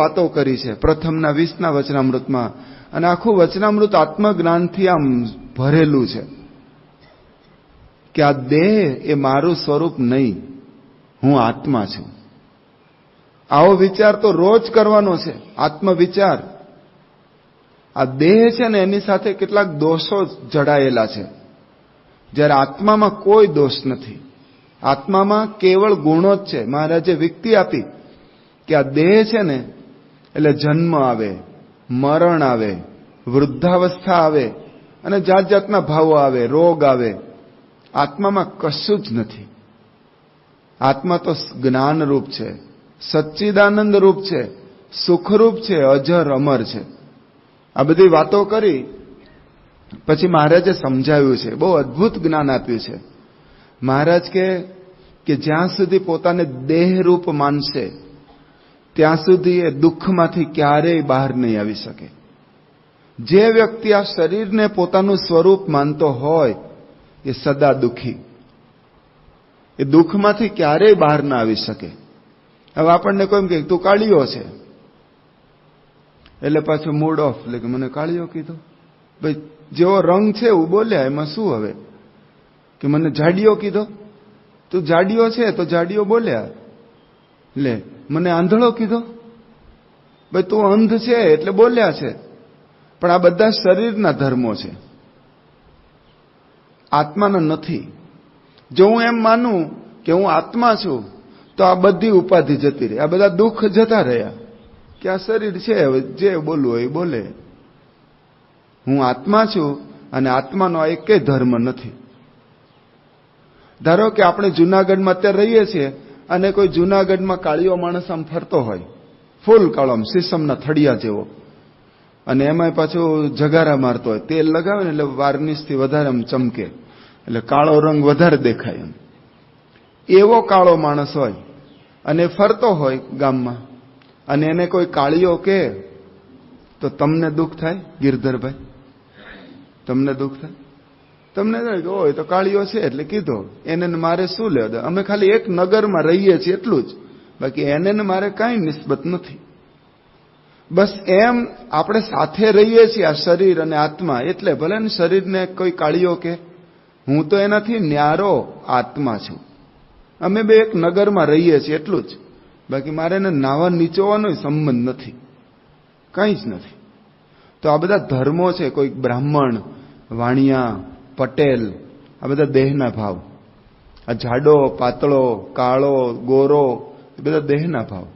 વાતો કરી છે પ્રથમના 20ના વચનામૃતમાં, અને આખું વચનામૃત આત્મજ્ઞાનથી આમ ભરેલું છે કે આ દેહ એ મારું સ્વરૂપ નહીં, હું આત્મા છું. આવો વિચાર તો રોજ કરવાનો છે, આત્મવિચાર. આ દેહ છે ને એની સાથે કેટલાક દોષો જડાયેલા છે, જ્યારે આત્મામાં કોઈ દોષ નથી. આત્મામાં કેવળ ગુણો જ છે. મહારાજે વ્યક્તિ આપી કે આ દેહ છે ને એટલે જન્મ આવે, મરણ આવે, વૃદ્ધાવસ્થા આવે અને જાત જાતના ભાવો આવે, રોગ આવે. આત્મામાં કશું જ નથી. આત્મા તો જ્ઞાનરૂપ છે, સચ્ચિદાનંદ રૂપ છે, સુખરૂપ છે, અજર અમર છે. આ બધી વાતો કરી પછી મહારાજે સમજાવ્યું છે, બહુ અદ્ભુત જ્ઞાન આપ્યું છે. મહારાજ કે જ્યાં સુધી પોતાને દેહરૂપ માનશે ત્યાં સુધી એ દુઃખમાંથી ક્યારેય બહાર નહીં આવી શકે. જે વ્યક્તિ આ શરીરને પોતાનું સ્વરૂપ માનતો હોય એ સદા દુઃખી, એ દુઃખમાંથી ક્યારેય બહાર ના આવી શકે. હવે આપણને કોઈ એમ કહે તું કાળિયો છે, એટલે પાછું મૂડ ઓફ, એટલે કે મને કાળિયો કીધો. ભાઈ જેવો રંગ છે એવું બોલ્યા, એમાં શું હવે? કે મને જાડિયો કીધો, તું જાડિયો છે તો જાડિયો બોલ્યા. લે મને આંધળો કીધો, ભાઈ તું અંધ છે એટલે બોલ્યા છે. પણ આ બધા શરીરના ધર્મો છે, આત્માના નથી. જો હું એમ માનું કે હું આત્મા છું તો આ બધી ઉપાધિ જતી રહી, આ બધા દુઃખ જતા રહ્યા કે આ શરીર છે, જે બોલવું હોય એ બોલે. હું આત્મા છું અને આત્માનો એકેય ધર્મ નથી. ધારો કે આપણે જુનાગઢમાં અત્યારે રહીએ છીએ અને કોઈ જુનાગઢમાં કાળિયો માણસ આમ ફરતો હોય, ફૂલ કાળો, સીસમના થડિયા જેવો, અને એમાં પાછું જગારા મારતો હોય, તેલ લગાવે ને એટલે વાર્નિશથી વધારે આમ ચમકે, એટલે કાળો રંગ વધારે દેખાય. એમ એવો કાળો માણસ હોય અને ફરતો હોય ગામમાં, અને એને કોઈ કાળિયો કહે તો તમને દુઃખ થાય? ગિરધરભાઈ, તમને દુઃખ થાય? તમને થાય કે ઓય તો કાળિયો છે એટલે કીધો, એને મારે શું લેવા? અમે ખાલી એક નગરમાં રહીએ છીએ એટલું જ, બાકી એને મારે કાંઈ નિસ્બત નથી. બસ એમ આપણે સાથે રહીએ છીએ આ શરીર અને આત્મા, એટલે ભલે ને શરીરને કોઈ કાળિયો કે, હું તો એનાથી ન્યારો આત્મા છું. અમે બે એક નગરમાં રહીએ છીએ એટલું જ, બાકી મારે એને નાવા નીચોવાનો સંબંધ નથી, કંઈ જ નથી. તો આ બધા ધર્મો છે, કોઈ બ્રાહ્મણ, વાણિયા, પટેલ, આ બધા દેહના ભાવ. આ જાડો, પાતળો, કાળો, ગોરો, એ બધા દેહના ભાવ.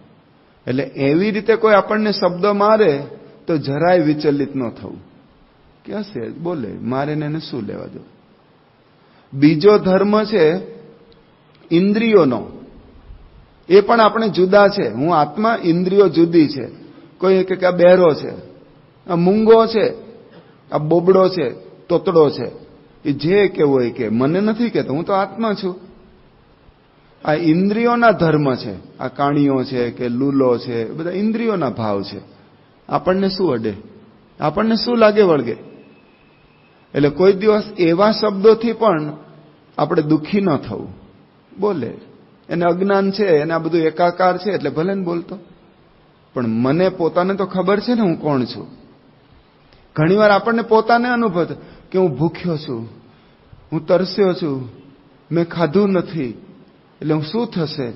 એટલે એવી રીતે કોઈ આપણને શબ્દ મારે તો જરાય વિચલિત ન થવું, કે હશે બોલે, મારે એને શું લેવા દો. બીજો ધર્મ છે ઇન્દ્રિયોનો, એ પણ આપણે જુદા છે. હું આત્મા, ઇન્દ્રિયો જુદી છે. કોઈ કે આ બહેરો છે, આ મૂંગો છે, આ બોબડો છે, તોતડો છે, એ જે કેવો હોય કે, મને નથી કહેતો, હું તો આત્મા છું. આ ઇન્દ્રિયોના ધર્મ છે. આ કાણીઓ છે કે લૂલો છે, બધા ઇન્દ્રિયોના ભાવ છે. આપણને શું અડે? આપણને શું લાગે વળગે? એટલે કોઈ દિવસ એવા શબ્દોથી પણ આપણે દુઃખી ન થવું. બોલે, એને અજ્ઞાન છે, એને આ બધું એકાકાર છે એટલે ભલે ને બોલતો, પણ મને પોતાને તો ખબર છે ને હું કોણ છું. ઘણીવાર આપણને પોતાને અનુભવ કે હું ભૂખ્યો છું, હું તરસ્યો છું, મેં ખાધું નથી, એટલે હું શું થશે?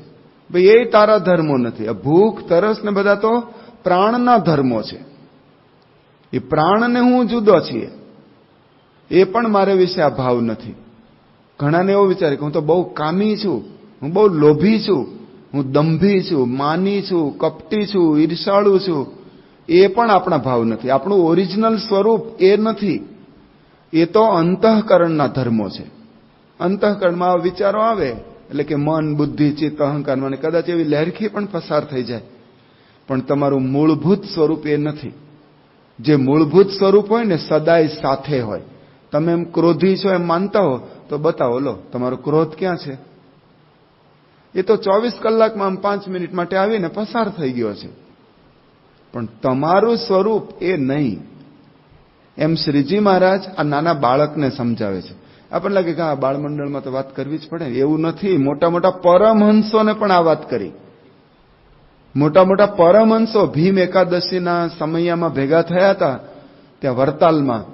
ભાઈ એ તારા ધર્મો નથી. આ ભૂખ, તરસ ને બધા તો પ્રાણના ધર્મો છે. એ પ્રાણને હું જુદો છીએ, એ પણ મારે વિશે આ ભાવ નથી. ઘણાને એવો વિચારે કે હું તો બહુ કામી છું, હું બહુ લોભી છું, હું દંભી છું, માની છું, કપટી છું, ઈર્ષાળુ છું. એ પણ આપણા ભાવ નથી. આપણું ઓરિજિનલ સ્વરૂપ એ નથી. એ તો અંતઃકરણના ધર્મો છે. અંતઃકરણમાં વિચારો આવે એટલે કે મન, બુદ્ધિ, ચિત્ત, અહંકાર, મને કદાચ એવી લહેરખી પણ પસાર થઈ જાય, પણ તમારું મૂળભૂત સ્વરૂપ એ નથી. જે મૂળભૂત સ્વરૂપ હોય ને સદાય સાથે હોય. તમે એમ ક્રોધી છો એમ માનતા હો તો બતાવો, લો તમારો ક્રોધ ક્યાં છે? એ તો 24 કલાકમાં 5 મિનિટ માટે આવીને પસાર થઈ ગયો છે, પણ તમારું સ્વરૂપ એ નહીં. એમ શ્રીજી મહારાજ આ નાના બાળકને સમજાવે છે. આપણને લાગે કે આ બાળમંડળમાં તો વાત કરવી જ પડે, એવું નથી. મોટા મોટા પરમહંસોને પણ આ વાત કરી. મોટા મોટા પરમહંસો ભીમ એકાદશીના સમયમાં ભેગા થયા હતા ત્યાં વરતાલમાં.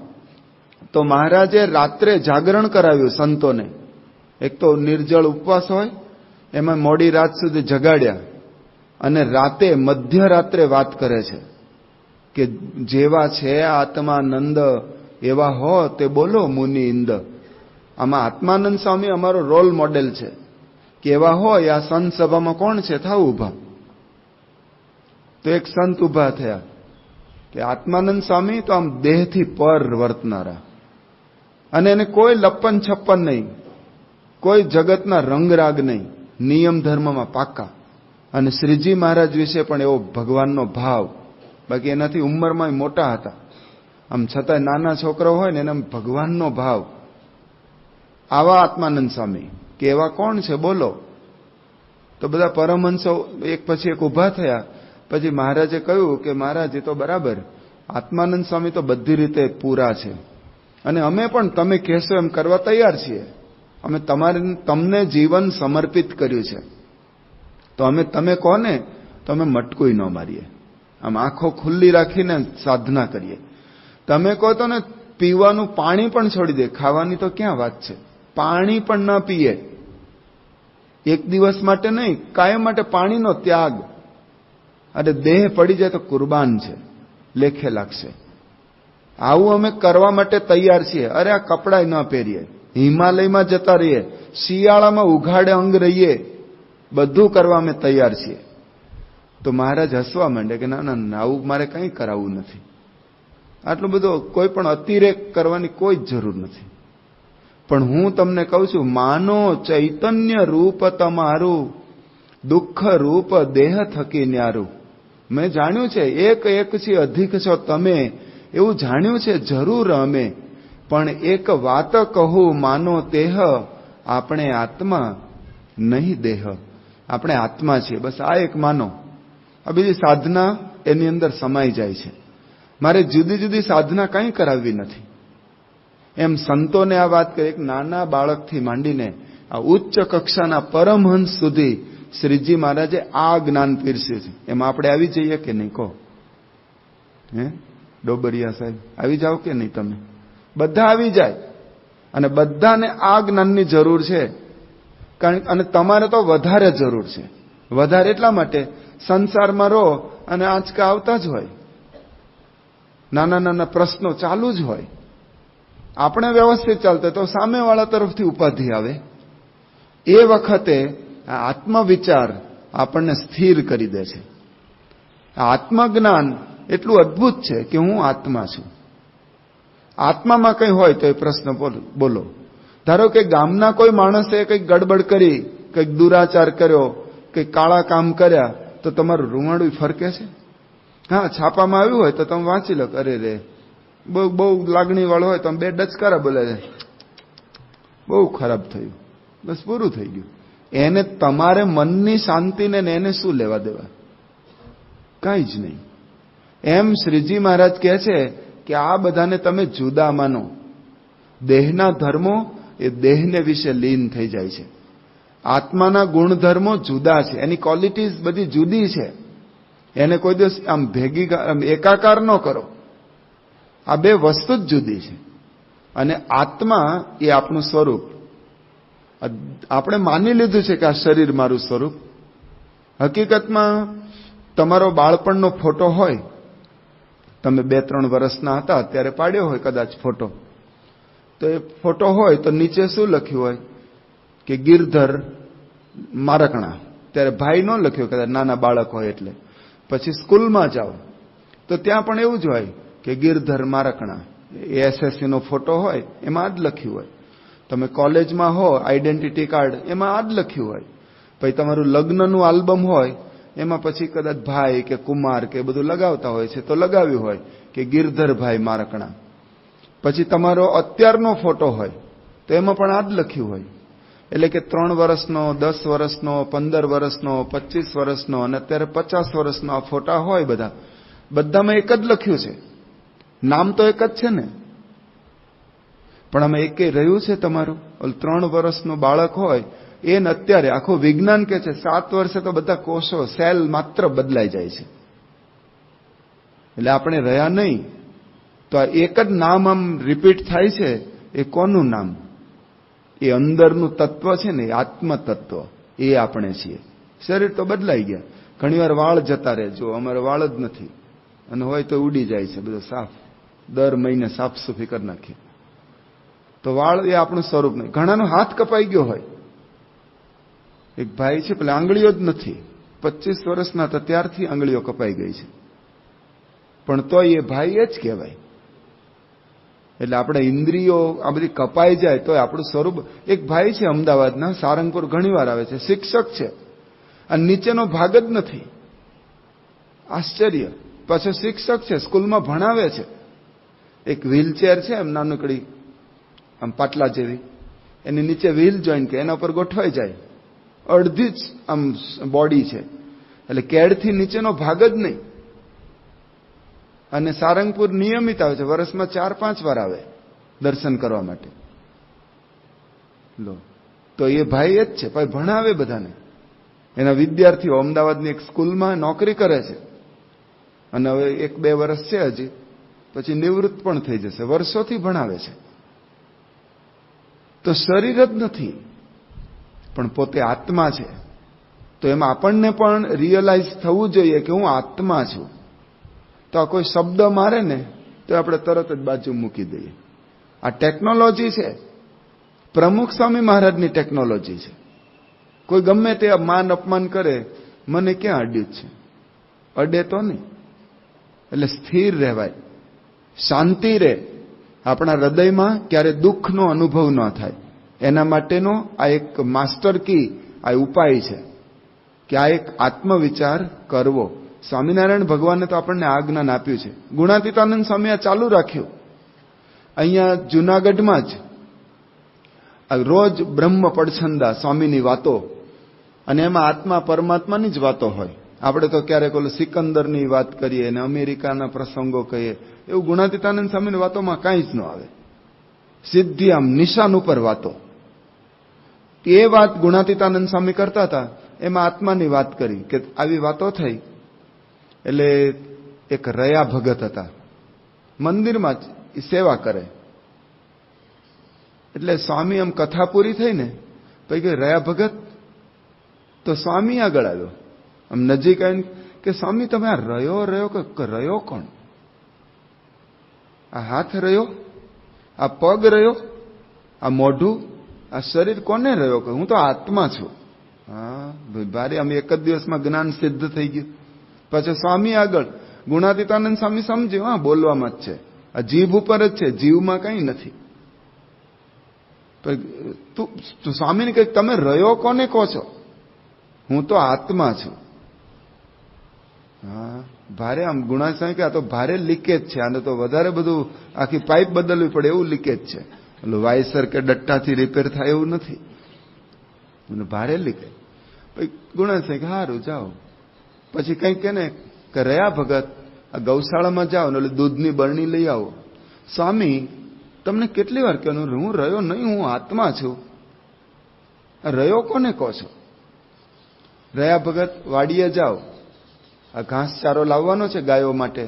તો મહારાજે રાત્રે જાગરણ કરાવ્યું સંતોને. એક તો નિર્જળ ઉપવાસ હોય, એમાં મોડી રાત સુધી જગાડ્યા અને રાતે મધ્યરાત્રે વાત કરે છે કે જેવા છે આત્માનંદ એવા હો તે બોલો મુનિ ઇંદ. આમાં આત્માનંદ સ્વામી અમારો રોલ મોડેલ છે કે એવા હોય આ સંત સભામાં કોણ છે, થાવ ઉભા. તો એક સંત ઉભા થયા કે આત્માનંદ સ્વામી તો આમ દેહથી પર વર્તનારા, અને એને કોઈ લપ્પન છપ્પન નહીં, કોઈ જગતના રંગરાગ નહીં, નિયમ ધર્મમાં પાકા. અને શ્રીજી મહારાજ વિશે પણ એવો ભગવાનનો ભાવ. બાકી એનાથી ઉંમરમાં મોટા હતા, આમ છતાંય નાના છોકરાઓ હોય ને એને ભગવાનનો ભાવ. આવા આત્માનંદ સ્વામી કે એવા કોણ છે બોલો. તો બધા પરમહંસો એક પછી એક ઉભા થયા. પછી મહારાજે કહ્યું કે મહારાજ એ તો બરાબર, આત્માનંદ સ્વામી તો બધી રીતે પૂરા છે અને અમે પણ તમે કહેશો એમ કરવા તૈયાર છીએ. અમે તમને જીવન સમર્પિત કર્યું છે, તો અમે તમે કહો ને તો અમે મટકું ન મારીએ, આમ આંખો ખુલ્લી રાખીને સાધના કરીએ. તમે કહો તો ને પીવાનું પાણી પણ છોડી દે, ખાવાની તો ક્યાં વાત છે, પાણી પણ ન પીએ. એક દિવસ માટે નહીં, કાયમ માટે પાણીનો ત્યાગ. અને દેહ પડી જાય તો કુરબાન છે, લેખે લાગશે. આવું અમે કરવા માટે તૈયાર છીએ. અરે આ કપડાં ન પહેરીએ, હિમાલયમાં જતા રહીએ, શિયાળામાં ઉઘાડે અંગ રહીએ, બધું કરવા અમે તૈયાર છીએ. તો મહારાજ હસવા માંડે કે ના ના ના, આવું મારે કંઈ કરાવવું નથી. આટલું બધું કોઈ પણ અતિરેક કરવાની કોઈ જ જરૂર નથી. પણ હું તમને કહું છું, માનો ચૈતન્ય રૂપ તમારું, દુઃખ રૂપ દેહ થકી ન્યારું. મેં જાણ્યું છે એક એકથી અધિક છો તમે, એવું જાણ્યું છે જરૂર અમે. પણ એક વાત કહું માનો તેહ, આપણે આત્મા નહીં દેહ. આપણે આત્મા છીએ, બસ આ એક માનો. આ બીજી સાધના એની અંદર સમાઈ જાય છે. મારે જુદી જુદી સાધના કંઈ કરાવવી નથી. એમ સંતોને આ વાત કરી. એક નાના બાળકથી માંડીને આ ઉચ્ચ કક્ષાના પરમહંસ સુધી શ્રીજી મહારાજે આ જ્ઞાન પીરસ્યું છે. એમાં આપણે આવી જઈએ કે નહીં કહો? ડોબરિયા સાહેબ આવી જાઓ કે નહીં? તમે બધા આવી જાય. અને બધાને આ જ્ઞાનની જરૂર છે. અને તમારે તો વધારે જરૂર છે. વધારે એટલા માટે સંસારમાં રહો અને આંચકા આવતા જ હોય, નાના નાના પ્રશ્નો ચાલુ જ હોય. આપણે વ્યવસ્થિત ચાલતા તો સામેવાળા તરફથી ઉપાધિ આવે. એ વખતે આ આત્મવિચાર આપણને સ્થિર કરી દે છે. આ આત્મજ્ઞાન એટલું અદ્ભુત છે કે હું આત્મા છું. આત્મામાં કંઈ હોય તો એ પ્રશ્ન બોલો. ધારો કે ગામના કોઈ માણસે કંઈક ગડબડ કરી, કંઈક દુરાચાર કર્યો, કંઈક કાળા કામ કર્યા, તો તમારું રૂવાડું ફરકે છે? હા, છાપામાં આવ્યું હોય તો તમે વાંચી લો. અરે રે, બહુ લાગણી વાળો હોય તો બે ડચકારા બોલે છે, બહુ ખરાબ થયું, બસ પૂરું થઈ ગયું. એને તમારે મનની શાંતિને એને શું લેવા દેવા? કાંઈ જ નહીં. એમ શ્રીજી મહારાજ કહે છે કે આ બધાને તમે જુદા માનો. દેહના ધર્મો એ દેહને વિશે લીન થઈ જાય છે. આત્માના ગુણધર્મો જુદા છે, એની ક્વોલિટીઝ બધી જુદી છે. એને કોઈ દિવસ આમ ભેગી એકાકાર ન કરો. આ બે વસ્તુ જ જુદી છે. અને આત્મા એ આપણું સ્વરૂપ. આપણે માની લીધું છે કે આ શરીર મારું સ્વરૂપ. હકીકતમાં તમારો બાળપણનો ફોટો હોય, તમે 2-3 વર્ષના હતા ત્યારે પાડ્યો હોય કદાચ ફોટો, તો એ ફોટો હોય તો નીચે શું લખ્યું હોય કે ગિરધર મારકણા. ત્યારે ભાઈ ન લખ્યું, કદાચ નાના બાળક હોય એટલે. પછી સ્કૂલમાં જાઓ તો ત્યાં પણ એવું જ હોય કે ગિરધર મારકણા. એસએસસી નો ફોટો હોય એમાં આ જ લખ્યું હોય. તમે કોલેજમાં હો, આઈડેન્ટિટી કાર્ડ એમાં આ જ લખ્યું હોય. પછી તમારું લગ્નનું આલ્બમ હોય એમાં પછી કદાચ ભાઈ કે કુમાર કે બધું લગાવતા હોય છે તો લગાવ્યું હોય કે ગિરધરભાઈ મારકણા. પછી તમારો અત્યારનો ફોટો હોય તો એમાં પણ આ જ લખ્યું હોય. એટલે કે 3 વર્ષનો, 10 વર્ષનો, 15 વર્ષનો, 25 વર્ષનો અને અત્યારે 50 વર્ષનો આ ફોટા હોય. બધામાં એક જ લખ્યું છે, નામ તો એક જ છે ને, પણ આમાં એકે રહ્યું છે તમારું. 3 વર્ષનું બાળક હોય એને અત્યારે આખું વિજ્ઞાન કે છે 7 વર્ષે તો બધા કોષો સેલ માત્ર બદલાઈ જાય છે. એટલે આપણે રહ્યા નહીં. તો આ એક જ નામ આમ રિપીટ થાય છે. એ કોનું નામ? એ અંદરનું તત્વ છે ને, આત્મ તત્વ, એ આપણે છીએ. શરીર તો બદલાઈ ગયા. ઘણીવાર વાળ જતા રહે. જો અમારે વાળ જ નથી, અને હોય તો ઉડી જાય છે બધું સાફ. દર મહિને સાફ સુફી કરી નાખીએ. તો વાળ એ આપણું સ્વરૂપ નહીં. ઘણાનો હાથ કપાઈ ગયો હોય. એક ભાઈ છે, પેલા આંગળીઓ જ નથી, 25 વર્ષના હતા ત્યારથી આંગળીઓ કપાઈ ગઈ છે, પણ તોય એ ભાઈ એ જ કહેવાય. એટલે આપણે ઇન્દ્રિયો આ બધી કપાઈ જાય તો આપણું સ્વરૂપ. એક ભાઈ છે અમદાવાદના, સારંગપુર ઘણીવાર આવે છે, શિક્ષક છે, અને નીચેનો ભાગ જ નથી. આશ્ચર્ય. પાછો શિક્ષક છે, સ્કૂલમાં ભણાવે છે. એક વ્હીલચેર છે એમ નાનકડી, આમ પાટલા જેવી, એની નીચે વ્હીલ જોઈન કે એના ઉપર ગોઠવાઈ જાય. અડધી જ આમ બોડી છે, એટલે કેડથી નીચેનો ભાગ જ નહીં. અને સારંગપુર નિયમિત આવે છે, વર્ષમાં 4-5 વાર આવે દર્શન કરવા માટે. લો, તો એ ભાઈ એ જ છે, ભાઈ ભણાવે બધાને. એના વિદ્યાર્થીઓ અમદાવાદની એક સ્કૂલમાં નોકરી કરે છે, અને હવે 1-2 વર્ષ છે હજી, પછી નિવૃત્ત પણ થઈ જશે. વર્ષોથી ભણાવે છે. તો શરીર જ નથી, પણ પોતે આત્મા છે. તો એમાં આપણને પણ રિયલાઇઝ થવું જોઈએ કે હું આત્મા છું. તો આ કોઈ શબ્દ મારે ને તો આપણે તરત જ બાજુ મૂકી દઈએ. આ ટેકનોલોજી છે, પ્રમુખ સ્વામી મહારાજની ટેકનોલોજી છે. કોઈ ગમે તે માન અપમાન કરે, મને ક્યાં અડ્યું છે? અડે તો નહીં. એટલે સ્થિર રહેવાય, શાંતિ રહે, આપણા હૃદયમાં ક્યારે દુઃખનો અનુભવ ન થાય. એના માટેનો આ એક માસ્ટર કી, આ ઉપાય છે કે આ એક આત્મવિચાર કરવો. સ્વામિનારાયણ ભગવાને તો આપણને આ જ્ઞાન આપ્યું છે. ગુણાતીતાનંદ સ્વામી આ ચાલુ રાખ્યું. અહીંયા જુનાગઢમાં જ રોજ બ્રહ્મ પડછંદા સ્વામીની વાતો, અને એમાં આત્મા પરમાત્માની જ વાતો હોય. આપણે તો ક્યારેક ઓલો સિકંદરની વાત કરીએ ને અમેરિકાના પ્રસંગો કહીએ, એવું ગુણાતીતાનંદ સ્વામીની વાતોમાં કાંઈ જ ન આવે. સીધી આમ નિશાન ઉપર વાતો. એ વાત ગુણાતીતાનંદ સ્વામી કરતા હતા, એમાં આત્માની વાત કરી કે આવી વાતો થઈ. એટલે એક રયા ભગત હતા, મંદિરમાં જ સેવા કરે. એટલે સ્વામી આમ કથા પૂરી થઈ ને પછી કે રયા ભગત, તો સ્વામી આગળ આવ્યો, આમ નજીક આવીને કે સ્વામી તમે આ રહ્યો કે રહ્યો કોણ? આ હાથ રહ્યો, આ પગ રહ્યો, આ મોઢું, આ શરીર કોને રહ્યો? કે હું તો આત્મા છું. હા ભારે, અમે એક જ દિવસમાં જ્ઞાન સિદ્ધ થઈ ગયું. પછી સ્વામી આગળ, ગુણાતીતાનંદ સ્વામી સમજ્યું, હા બોલવામાં જ છે, આ જીભ ઉપર જ છે, જીવમાં કઈ નથી. તું સ્વામીને કહે તમે રહ્યો કોને કહો છો? હું તો આત્મા છું. હા ભારે, આમ ગુણા સ્વામી કે આ તો ભારે લીકેજ છે, આને તો વધારે બધું આખી પાઇપ બદલવી પડે એવું લીકેજ છે. એટલે વાયસર કે ડટ્ટાથી રિપેર થાય એવું નથી, ભારે લીકેજ. પછી ગુણા સ્વામી કે સારું જાઓ. પછી કંઈક કે ને કે રહ્યા ભગત આ ગૌશાળામાં જાઓ ને એટલે દૂધની બરણી લઈ આવો. સ્વામી તમને કેટલી વાર કહેવાનું, હું રહ્યો નહીં, હું આત્મા છું. રહ્યો કોને કહો છો? રહ્યા ભગત વાડીએ જાઓ, આ ઘાસચારો લાવવાનો છે ગાયો માટે.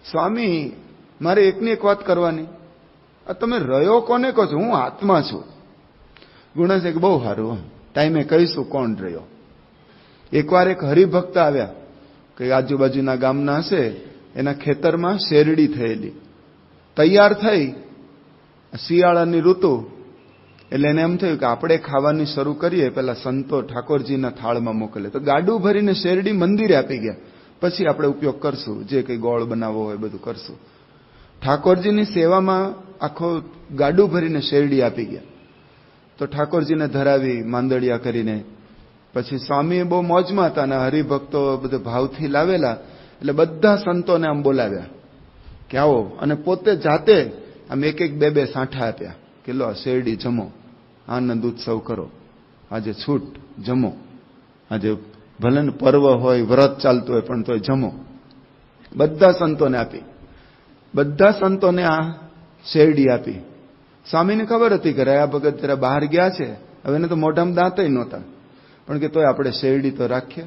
સ્વામી મારે એકની એક વાત કરવાની, આ તમે રહ્યો કોને કહો છો? હું આત્મા છું. ગુણેશ એક બહુ સારું, ટાઈમે કહીશું કોણ રહ્યો. એકવાર એક હરિભક્ત આવ્યા, કે આજુબાજુના ગામના હશે, એના ખેતરમાં શેરડી થયેલી તૈયાર થઈ, શિયાળાની ઋતુ, એટલે એને એમ થયું કે આપણે ખાવાની શરૂ કરીએ, પેલા સંતો ઠાકોરજીના થાળમાં મોકલે. તો ગાડું ભરીને શેરડી મંદિરે આપી ગયા, પછી આપણે ઉપયોગ કરશું, જે કંઈ ગોળ બનાવવો હોય બધું કરશું. ઠાકોરજીની સેવામાં આખો ગાડું ભરીને શેરડી આપી ગયા. તો ઠાકોરજીને ધરાવી માંદડિયા કરીને પછી સ્વામી બહુ મોજમાં હતા, અને હરિભક્તો બધો ભાવથી લાવેલા, એટલે બધા સંતોને આમ બોલાવ્યા કે આવો, અને પોતે જાતે આમ એક એક બે બે સાંઠા આપ્યા કે લો શેરડી જમો, આનંદ ઉત્સવ કરો, આજે છૂટ જમો, આજે ભલે ને પર્વ હોય, વ્રત ચાલતું હોય, પણ તોય જમો. બધા સંતોને આપી, બધા સંતોને આ શેરડી આપી. સ્વામીને ખબર હતી કે રહ્યા ભગત જરા બહાર ગયા છે, હવે એને તો મોઢામાં દાંતય નહોતા, પણ કે તોય આપણે શેરડી તો રાખીએ.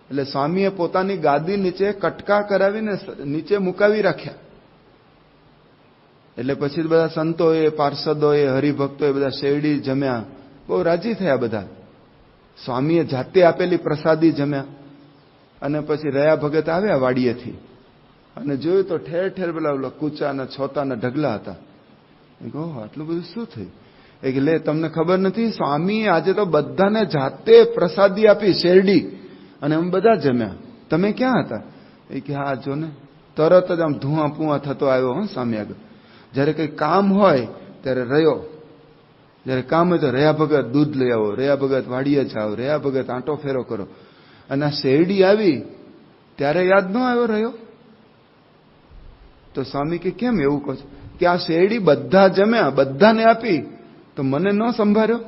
એટલે સ્વામીએ પોતાની ગાદી નીચે કટકા કરાવીને નીચે મુકાવી રાખ્યા. એટલે પછી બધા સંતોએ, પાર્ષદોએ, હરિભક્તોએ બધા શેરડી જમ્યા, બહુ રાજી થયા બધા. સ્વામીએ જાતે આપેલી પ્રસાદી જમ્યા. અને પછી રહ્યા ભગત આવ્યા વાડીએથી અને જોયું તો ઠેર ઠેર પેલા કૂચાના છોતાના ઢગલા હતા. ઓહ, આટલું બધું શું થયું? એ કે લે, તમને ખબર નથી, સ્વામીએ આજે તો બધાને જાતે પ્રસાદી આપી શેરડી, અને અમે બધા જમ્યા. તમે ક્યાં હતા? એ કે હા જો ને, તરત જ આમ ધુઆ પુઆ થતો આવ્યો સ્વામી આગળ. જયારે કઈ કામ હોય ત્યારે રહ્યો, જયારે કામ હોય તો રહ્યા ભગત દૂધ લઈ આવો, રહ્યા ભગત વાડીએ જાઓ, રહ્યા ભગત આંટો ફેરો કરો. અને આ શેરડી આવી ત્યારે યાદ ન આવ્યો રહ્યો? તો સ્વામી કે કેમ એવું કહો છો? કે આ શેરડી બધા જમ્યા, બધાને આપી, તો મને ન સંભાળ્યો?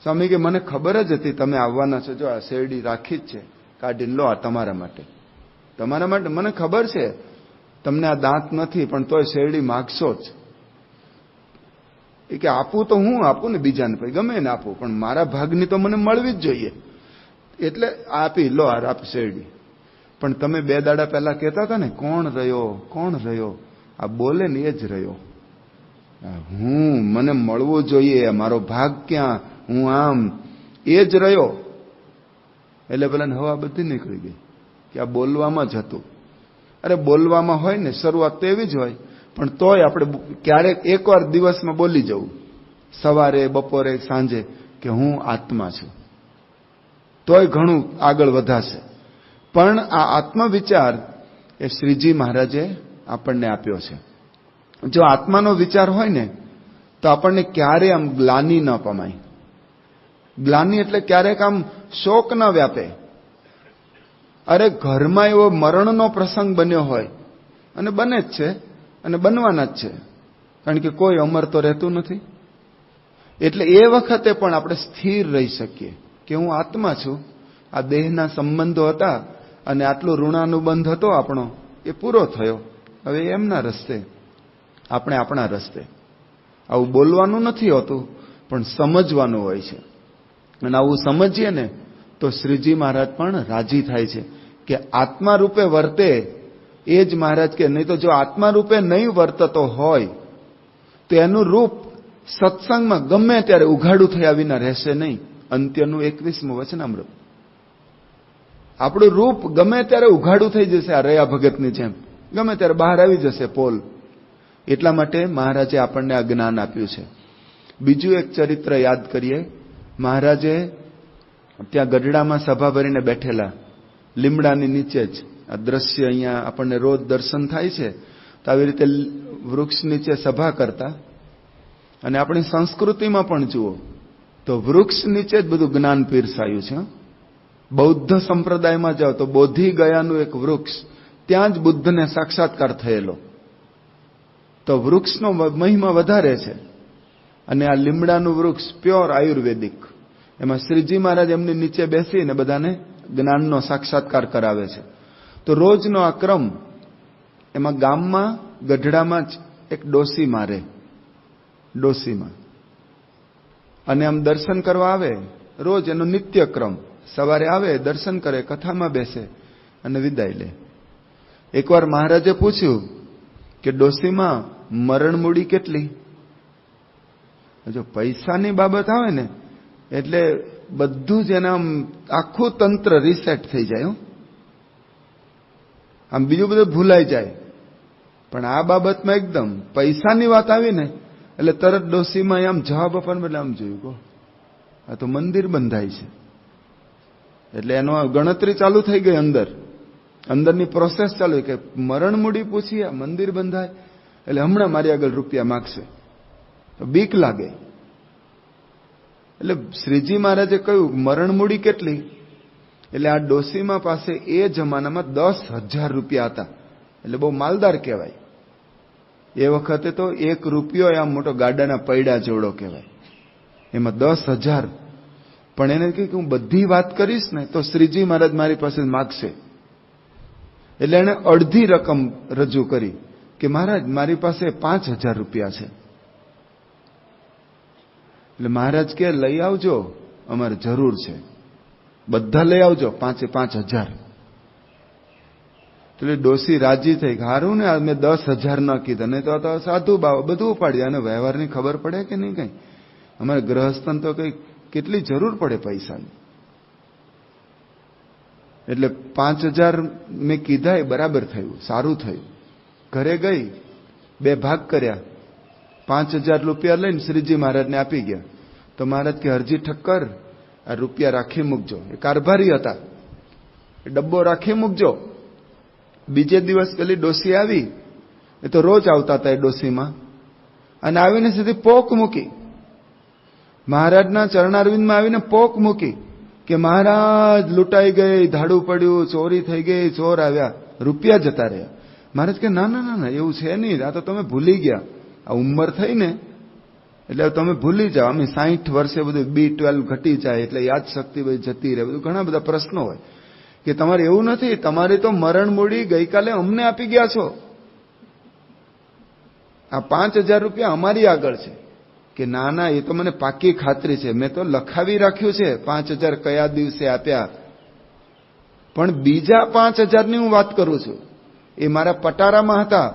સ્વામી કે મને ખબર જ હતી તમે આવવાના છો. જો આ શેરડી રાખી જ છે, કાઢીને લો, આ તમારા માટે. તમારા માટે મને ખબર છે તમને આ દાંત નથી, પણ તોય શેરડી માગશો જ. એ કે આપું તો હું આપું ને બીજાને, પછી ગમે ને આપું, પણ મારા ભાગની તો મને મળવી જ જોઈએ. એટલે આપી, લો આ આપ શેરડી. પણ તમે 2 દાડા પહેલા કહેતા હતા ને, કોણ રહ્યો, કોણ રહ્યો? આ બોલે ને એ જ રહ્યો. મને મળવું જોઈએ, મારો ભાગ ક્યાં, હું આમ, એ જ રહ્યો. એટલે પેલા હવા બધી નીકળી ગઈ કે આ બોલવામાં જ હતું. અરે બોલવામાં હોય ને, શરૂઆત તો એવી જ હોય, પણ તોય આપણે ક્યારેક એકવાર દિવસમાં બોલી જવું, સવારે, બપોરે, સાંજે, કે હું આત્મા છું, તોય ઘણું આગળ વધાશે. પણ આ આત્મવિચાર એ શ્રીજી મહારાજે આપણને આપ્યો છે. જો આત્માનો વિચાર હોય ને તો આપણને ક્યારેય આમ ગ્લાનિ ન પમાય. ગ્લાનિ એટલે ક્યારેક આમ શોક ન વ્યાપે. અરે ઘરમાં એવો મરણનો પ્રસંગ બન્યો હોય, અને બને જ છે અને બનવાના જ છે, કારણ કે કોઈ અમર તો રહેતું નથી. એટલે એ વખતે પણ આપણે સ્થિર રહી શકીએ કે હું આત્મા છું. આ દેહના સંબંધો હતા અને આટલો ઋણાનુબંધ હતો આપણો, એ પૂરો થયો. હવે એમના રસ્તે, આપણે આપણા રસ્તે. આવું બોલવાનું નથી હોતું, પણ સમજવાનું હોય છે. અને આવું સમજીએ ને તો શ્રીજી મહારાજ પણ રાજી થાય છે કે આત્મા રૂપે વર્તે. એ જ મહારાજ કે નહીં તો જો આત્મા રૂપે નહીં વર્તતો હોય તો એનું રૂપ સત્સંગમાં ગમે ત્યારે ઉઘાડું થયા વિના રહેશે નહીં. અંત્યનું 21મું વચનામૃત. આપણું રૂપ ગમે ત્યારે ઉઘાડું થઈ જશે, આ રહ્યા ભગતની જેમ ગમે ત્યારે બહાર આવી જશે પોલ. એટલા માટે મહારાજે આપણને આ જ્ઞાન આપ્યું છે. બીજું એક ચરિત્ર યાદ કરીએ. મહારાજે ત્યાં ગઢડામાં સભા ભરીને બેઠેલા, લીમડાની નીચે જ. આ દ્રશ્ય અહીંયા આપણને રોજ દર્શન થાય છે. તો આવી રીતે વૃક્ષ નીચે સભા કરતા. અને આપણી સંસ્કૃતિમાં પણ જુઓ તો વૃક્ષ નીચે જ બધું જ્ઞાન પીરસાયું છે. બૌદ્ધ સંપ્રદાયમાં જાઓ તો બોધિ ગયાનું એક વૃક્ષ, ત્યાં જ બુદ્ધને સાક્ષાત્કાર થયેલો. તો વૃક્ષનો મહિમા વધારે છે. અને આ લીમડાનું વૃક્ષ પ્યોર આયુર્વેદિક. એમાં શ્રીજી મહારાજ એમની નીચે બેસીને બધાને જ્ઞાનનો સાક્ષાત્કાર કરાવે છે. તો રોજનો આ ક્રમ, એમાં ગામમાં ગઢડામાં જ એક ડોસી મારે, ડોસીમાં, અને આમ દર્શન કરવા આવે. રોજ એનો નિત્ય ક્રમ, સવારે આવે, દર્શન કરે, કથામાં બેસે અને વિદાય લે. એકવાર મહારાજે પૂછ્યું કે ડોસીમાં મરણ મૂડી કેટલી? જો પૈસાની બાબત આવે ને એટલે બધું જ એના આખું તંત્ર રીસેટ થઈ જાય. આમ બીજું બધું ભૂલાઈ જાય. પણ આ બાબતમાં એકદમ પૈસાની વાત આવી ને એટલે તરત ડોસીમાં આમ જવાબ આપવાનું બદલે આમ જોયું, કહો આ તો મંદિર બંધાય છે. એટલે એનો ગણતરી ચાલુ થઈ ગઈ, અંદરની પ્રોસેસ ચાલુ કે મરણ મૂડી પૂછી, આ મંદિર બંધાય એટલે હમણાં મારી આગળ રૂપિયા માગશે. તો બીક લાગે. એટલે શ્રીજી મહારાજે કહ્યું મરણ મૂડી કેટલી? એટલે આ ડોસીમા પાસે એ જમાનામાં 10,000 રૂપિયા હતા. એટલે બહુ માલદાર કહેવાય. એ વખતે તો 1 રૂપિયો આમ મોટો ગાડાના પૈડા જેવડો કહેવાય. એમાં 10,000. પણ એને કહ્યું કે હું બધી વાત કરીશ ને તો શ્રીજી મહારાજ મારી પાસે માગશે. એટલે એને અડધી રકમ રજૂ કરી કે મહારાજ મારી પાસે 5,000 રૂપિયા છે. એટલે મહારાજ કે લઈ આવજો, અમારે જરૂર છે, બધા લઈ આવજો, 5,000. એટલે ડોસી રાજી થઈ, હારું ને મેં 10,000 ન કીધા, નહીં તો સાધુ બાવા બધું ઉપાડી. અને વ્યવહારની ખબર પડે કે નહીં કઈ? અમારે ગ્રહસ્થન તો કઈ કેટલી જરૂર પડે પૈસાની. એટલે 5,000 મેં કીધા, એ બરાબર થયું, સારું થયું. ઘરે ગઈ, 2 ભાગ કર્યા, 5,000 રૂપિયા લઈને શ્રીજી મહારાજને આપી ગયા. તો મહારાજ કે હરજી ઠક્કર, આ રૂપિયા રાખી મૂકજો. એ કારભારી હતા, એ ડબ્બો રાખી મૂકજો. બીજે દિવસ પેલી ડોસી આવી, એ તો રોજ આવતા હતા એ ડોસીમાં, અને આવીને સીધી પોક મૂકી, મહારાજના ચરણારવિંદમાં આવીને પોક મૂકી કે મહારાજ લૂંટાઈ ગઈ, ધાડું પડ્યું, ચોરી થઈ ગઈ, ચોર આવ્યા, રૂપિયા જતા રહ્યા. મહારાજ કે ના ના ના, એવું છે નહીં, આ તો તમે ભૂલી ગયા, આ ઉંમર થઈ ને એટલે તમે ભૂલી જાઓ. અમે 60 વર્ષે બધું B12 ઘટી જાય એટલે યાદ શક્તિ બધી જતી રહે, બધું ઘણા બધા પ્રશ્નો હોય. કે તમારે એવું નથી, તમારી તો મરણ મૂડી ગઈકાલે અમને આપી ગયા છો, આ 5,000 રૂપિયા અમારી આગળ છે. કે ના ના, એ તો મને પાકી ખાતરી છે, મેં તો લખાવી રાખ્યું છે 5,000 કયા દિવસે આપ્યા. પણ બીજા 5,000 ની હું વાત કરું છું. એ મારા પટારામાં હતા,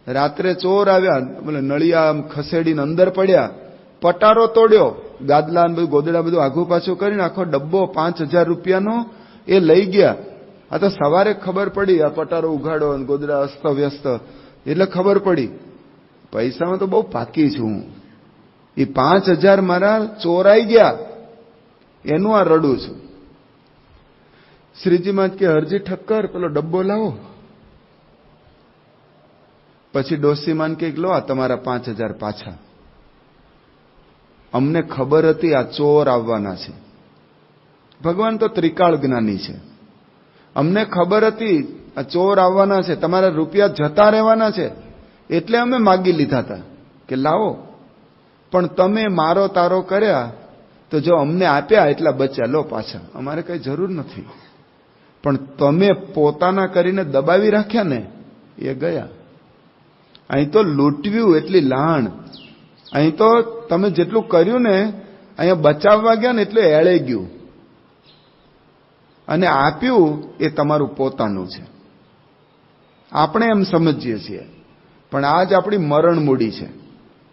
રાત્રે ચોર આવ્યા, બોલે નળિયા ખસેડીને અંદર પડ્યા, પટારો તોડ્યો, ગાદલા બધું ગોદડા બધું આઘું પાછું કરીને આખો ડબ્બો 5,000 રૂપિયાનો એ લઈ ગયા. આ તો સવારે ખબર પડી, આ પટારો ઉઘાડો અને ગોદડા અસ્ત વ્યસ્ત, એટલે ખબર પડી પૈસામાં તો બહુ પાકી છું હું. એ 5,000 મારા ચોરાઈ ગયા, એનું આ રડું છું. શ્રીજીમાં કે હરજી ઠક્કર, પેલો ડબ્બો લાવો. પછી ડોસીમાન કે લો આ તમારા 5,000 પાછા. અમને ખબર હતી આ ચોર આવવાના છે. ભગવાન તો ત્રિકાળ જ્ઞાની છે. અમને ખબર હતી આ ચોર આવવાના છે, તમારા રૂપિયા જતા રહેવાના છે, એટલે અમે માગી લીધા હતા કે લાવો. પણ તમે મારો તારો કર્યા તો જો અમને આપ્યા એટલા બચ્યા, લો પાછા, અમારે કઈ જરૂર નથી. પણ તમે પોતાના કરીને દબાવી રાખ્યા ને, એ ગયા. અહીં તો લૂંટવ્યું એટલી લાણ, અહીં તો તમે જેટલું કર્યું ને, અહીંયા બચાવવા ગયા ને એટલે એળે ગયું. અને આપ્યું એ તમારું પોતાનું છે. આપણે એમ સમજીએ છીએ, પણ આજ આપણી મરણ મૂડી છે.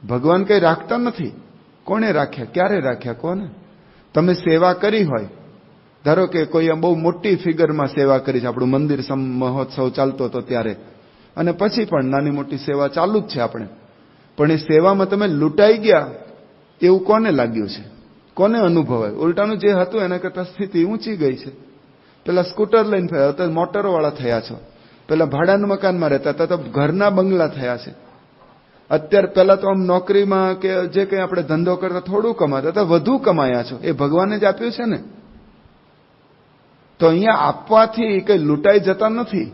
ભગવાન કઈ રાખતા નથી. કોને રાખ્યા, ક્યારે રાખ્યા? કોને? તમે સેવા કરી હોય, ધારો કે કોઈ બહુ મોટી ફિગરમાં સેવા કરી છે, આપણું મંદિર મહોત્સવ ચાલતો હતો ત્યારે, અને પછી પણ નાની મોટી સેવા ચાલુ જ છે આપણે, પણ એ સેવામાં તમે લૂંટાઈ ગયા એવું કોને લાગ્યું છે? કોને અનુભવાય? ઉલટાનું જે હતું એના કરતાં સ્થિતિ ઊંચી ગઈ છે. પેલા સ્કૂટર લઈને ફર્યા, તો મોટરો વાળા થયા છો. પેલા ભાડાના મકાનમાં રહેતા હતા તો ઘરના બંગલા થયા છે. અત્યારે પેલા તો આમ નોકરીમાં કે જે કંઈ આપણે ધંધો કરતા થોડું કમાતા હતા, વધુ કમાયા છો. એ ભગવાને જ આપ્યું છે ને. તો અહીંયા આપવાથી કઈ લૂંટાઈ જતા નથી.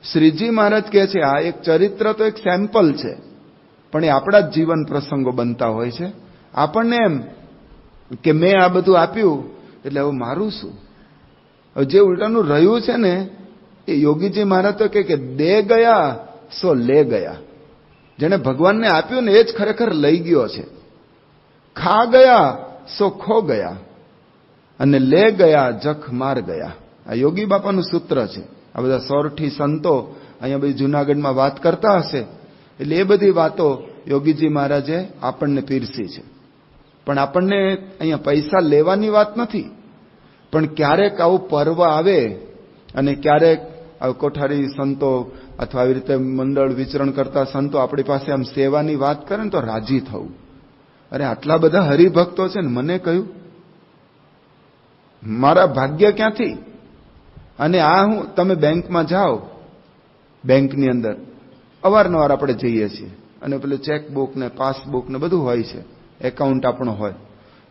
શ્રીજી મહારાજ કહે છે આ એક ચરિત્ર તો એક સેમ્પલ છે, પણ એ આપણા જ જીવન પ્રસંગો બનતા હોય છે. આપણને એમ કે મેં આ બધું આપ્યું એટલે હવે મારું શું? જે ઉલટાનું રહ્યું છે ને, એ યોગીજી મહારાજ તો કે દે ગયા સો લે ગયા. જેને ભગવાનને આપ્યું ને એ જ ખરેખર લઈ ગયો છે. ખા ગયા સો ખો ગયા, અને લે ગયા જખ માર ગયા. આ યોગી બાપાનું સૂત્ર છે. આ બધા સોરઠી સંતો અહીંયા બધી જુનાગઢમાં વાત કરતા હશે, એટલે એ બધી વાતો યોગીજી મહારાજે આપણને પીરસી છે. પણ આપણને અહીંયા પૈસા લેવાની વાત નથી. પણ ક્યારેક આવું પર્વ આવે અને ક્યારેક કોઠારી સંતો અથવા આવી રીતે મંડળ વિચરણ કરતા સંતો આપણી પાસે આમ સેવાની વાત કરે ને તો રાજી થવું. અરે આટલા બધા હરિભક્તો છે ને, મને કહ્યું મારા ભાગ્ય ક્યાંથી? અને આ હું, તમે બેંકમાં જાઓ, બેંકની અંદર અવારનવાર આપણે જઈએ છીએ, અને પેલું ચેકબુક ને પાસબુક ને બધું હોય છે, એકાઉન્ટ આપણો હોય.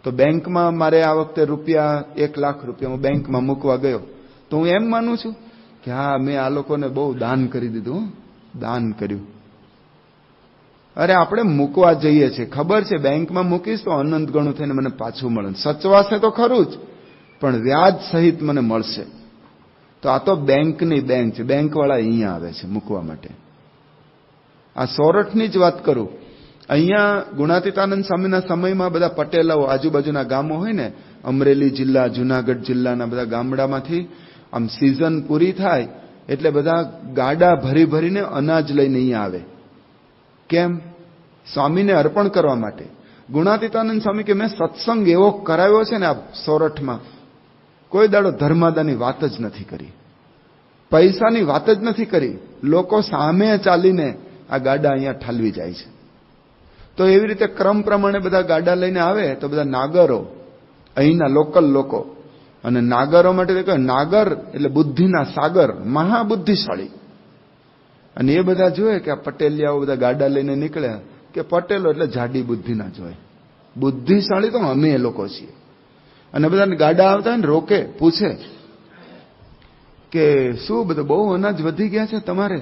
તો બેંકમાં મારે આ વખતે રૂપિયા 1 લાખ રૂપિયા હું બેંકમાં મૂકવા ગયો, તો હું એમ માનું છું કે હા મેં આ લોકોને બહુ દાન કરી દીધું, દાન કર્યું. અરે આપણે મૂકવા જઈએ છીએ, ખબર છે બેંકમાં મૂકીશ તો અનંત ગણું થઈને મને પાછું મળે, સચવાશે તો ખરું જ, પણ વ્યાજ સહિત મને મળશે. તો આ તો બેંકની બેંક છે, બેંકવાળા અહીંયા આવે છે મૂકવા માટે. આ સોરઠની જ વાત કરું. અહીંયા ગુણાતીતાનંદ સ્વામીના સમયમાં બધા પટેલાઓ આજુબાજુના ગામો હોય ને, અમરેલી જિલ્લા, જુનાગઢ જિલ્લાના બધા ગામડામાંથી આમ સિઝન પૂરી થાય એટલે બધા ગાડા ભરી ભરીને અનાજ લઈને અહીંયા આવે. કેમ? સ્વામીને અર્પણ કરવા માટે. ગુણાતીતાનંદ સ્વામી કે મેં સત્સંગ એવો કરાવ્યો છે ને આ સોરઠમાં, કોઈ દાડો ધર્માદાની વાત જ નથી કરી, પૈસાની વાત જ નથી કરી. લોકો સામે ચાલીને આ ગાડા અહીંયા ઠાલવી જાય છે. તો એવી રીતે ક્રમ પ્રમાણે બધા ગાડા લઈને આવે તો બધા નાગરો, અહીંના લોકલ લોકો, અને નાગરો માટે નાગર એટલે બુદ્ધિના સાગર, મહાબુદ્ધિશાળી. અને એ બધા જોયે કે આ પટેલિયાઓ બધા ગાડા લઈને નીકળ્યા, કે પટેલો એટલે જાડી બુદ્ધિના જોય, બુદ્ધિશાળી તો અમે એ લોકો છીએ. અને બધાને ગાડા આવતા હોય ને રોકે, પૂછે કે શું બધું બહુ અનાજ વધી ગયા છે તમારે,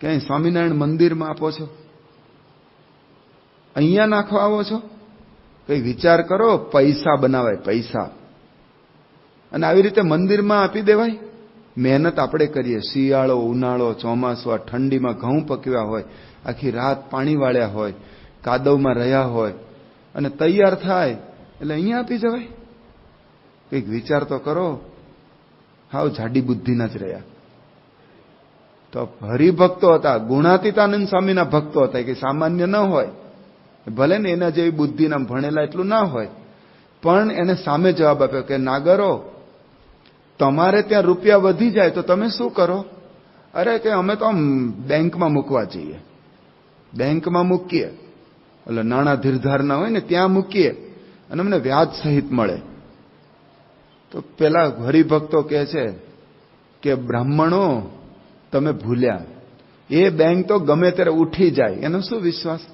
ક્યાંય સ્વામિનારાયણ મંદિરમાં આપો છો, અહીંયા નાખવા આવો છો? કઈ વિચાર કરો, પૈસા બનાવાય, પૈસા. અને આવી રીતે મંદિરમાં આપી દેવાય? મહેનત આપણે કરીએ, શિયાળો, ઉનાળો, ચોમાસું, આ ઠંડીમાં ઘઉં પકવ્યા હોય, આખી રાત પાણી વાળ્યા હોય, કાદવમાં રહ્યા હોય, અને તૈયાર થાય એટલે અહીંયા આપી જવાય? કંઈક વિચાર તો કરો. હાવ જાડી બુદ્ધિના જ રહ્યા. તો હરિભક્તો હતા, ગુણાતીતાનંદ સ્વામીના ભક્તો હતા, કે સામાન્ય ન હોય, ભલે ને એના જેવી બુદ્ધિના ભણેલા એટલું ના હોય, પણ એને સામે જવાબ આપ્યો કે નાગરો, તમારે ત્યાં રૂપિયા વધી જાય તો તમે શું કરો? અરે કે અમે તો આમ બેંકમાં મૂકવા જઈએ, બેંકમાં મૂકીએ, એટલે નાણાં ધીરધારના હોય ને ત્યાં મૂકીએ અને અમને વ્યાજ સહિત મળે. તો પેલા હરિભક્તો કહે છે કે બ્રાહ્મણો તમે ભૂલ્યા, એ બેંક તો ગમે ત્યારે ઉઠી જાય, એનો શું વિશ્વાસ?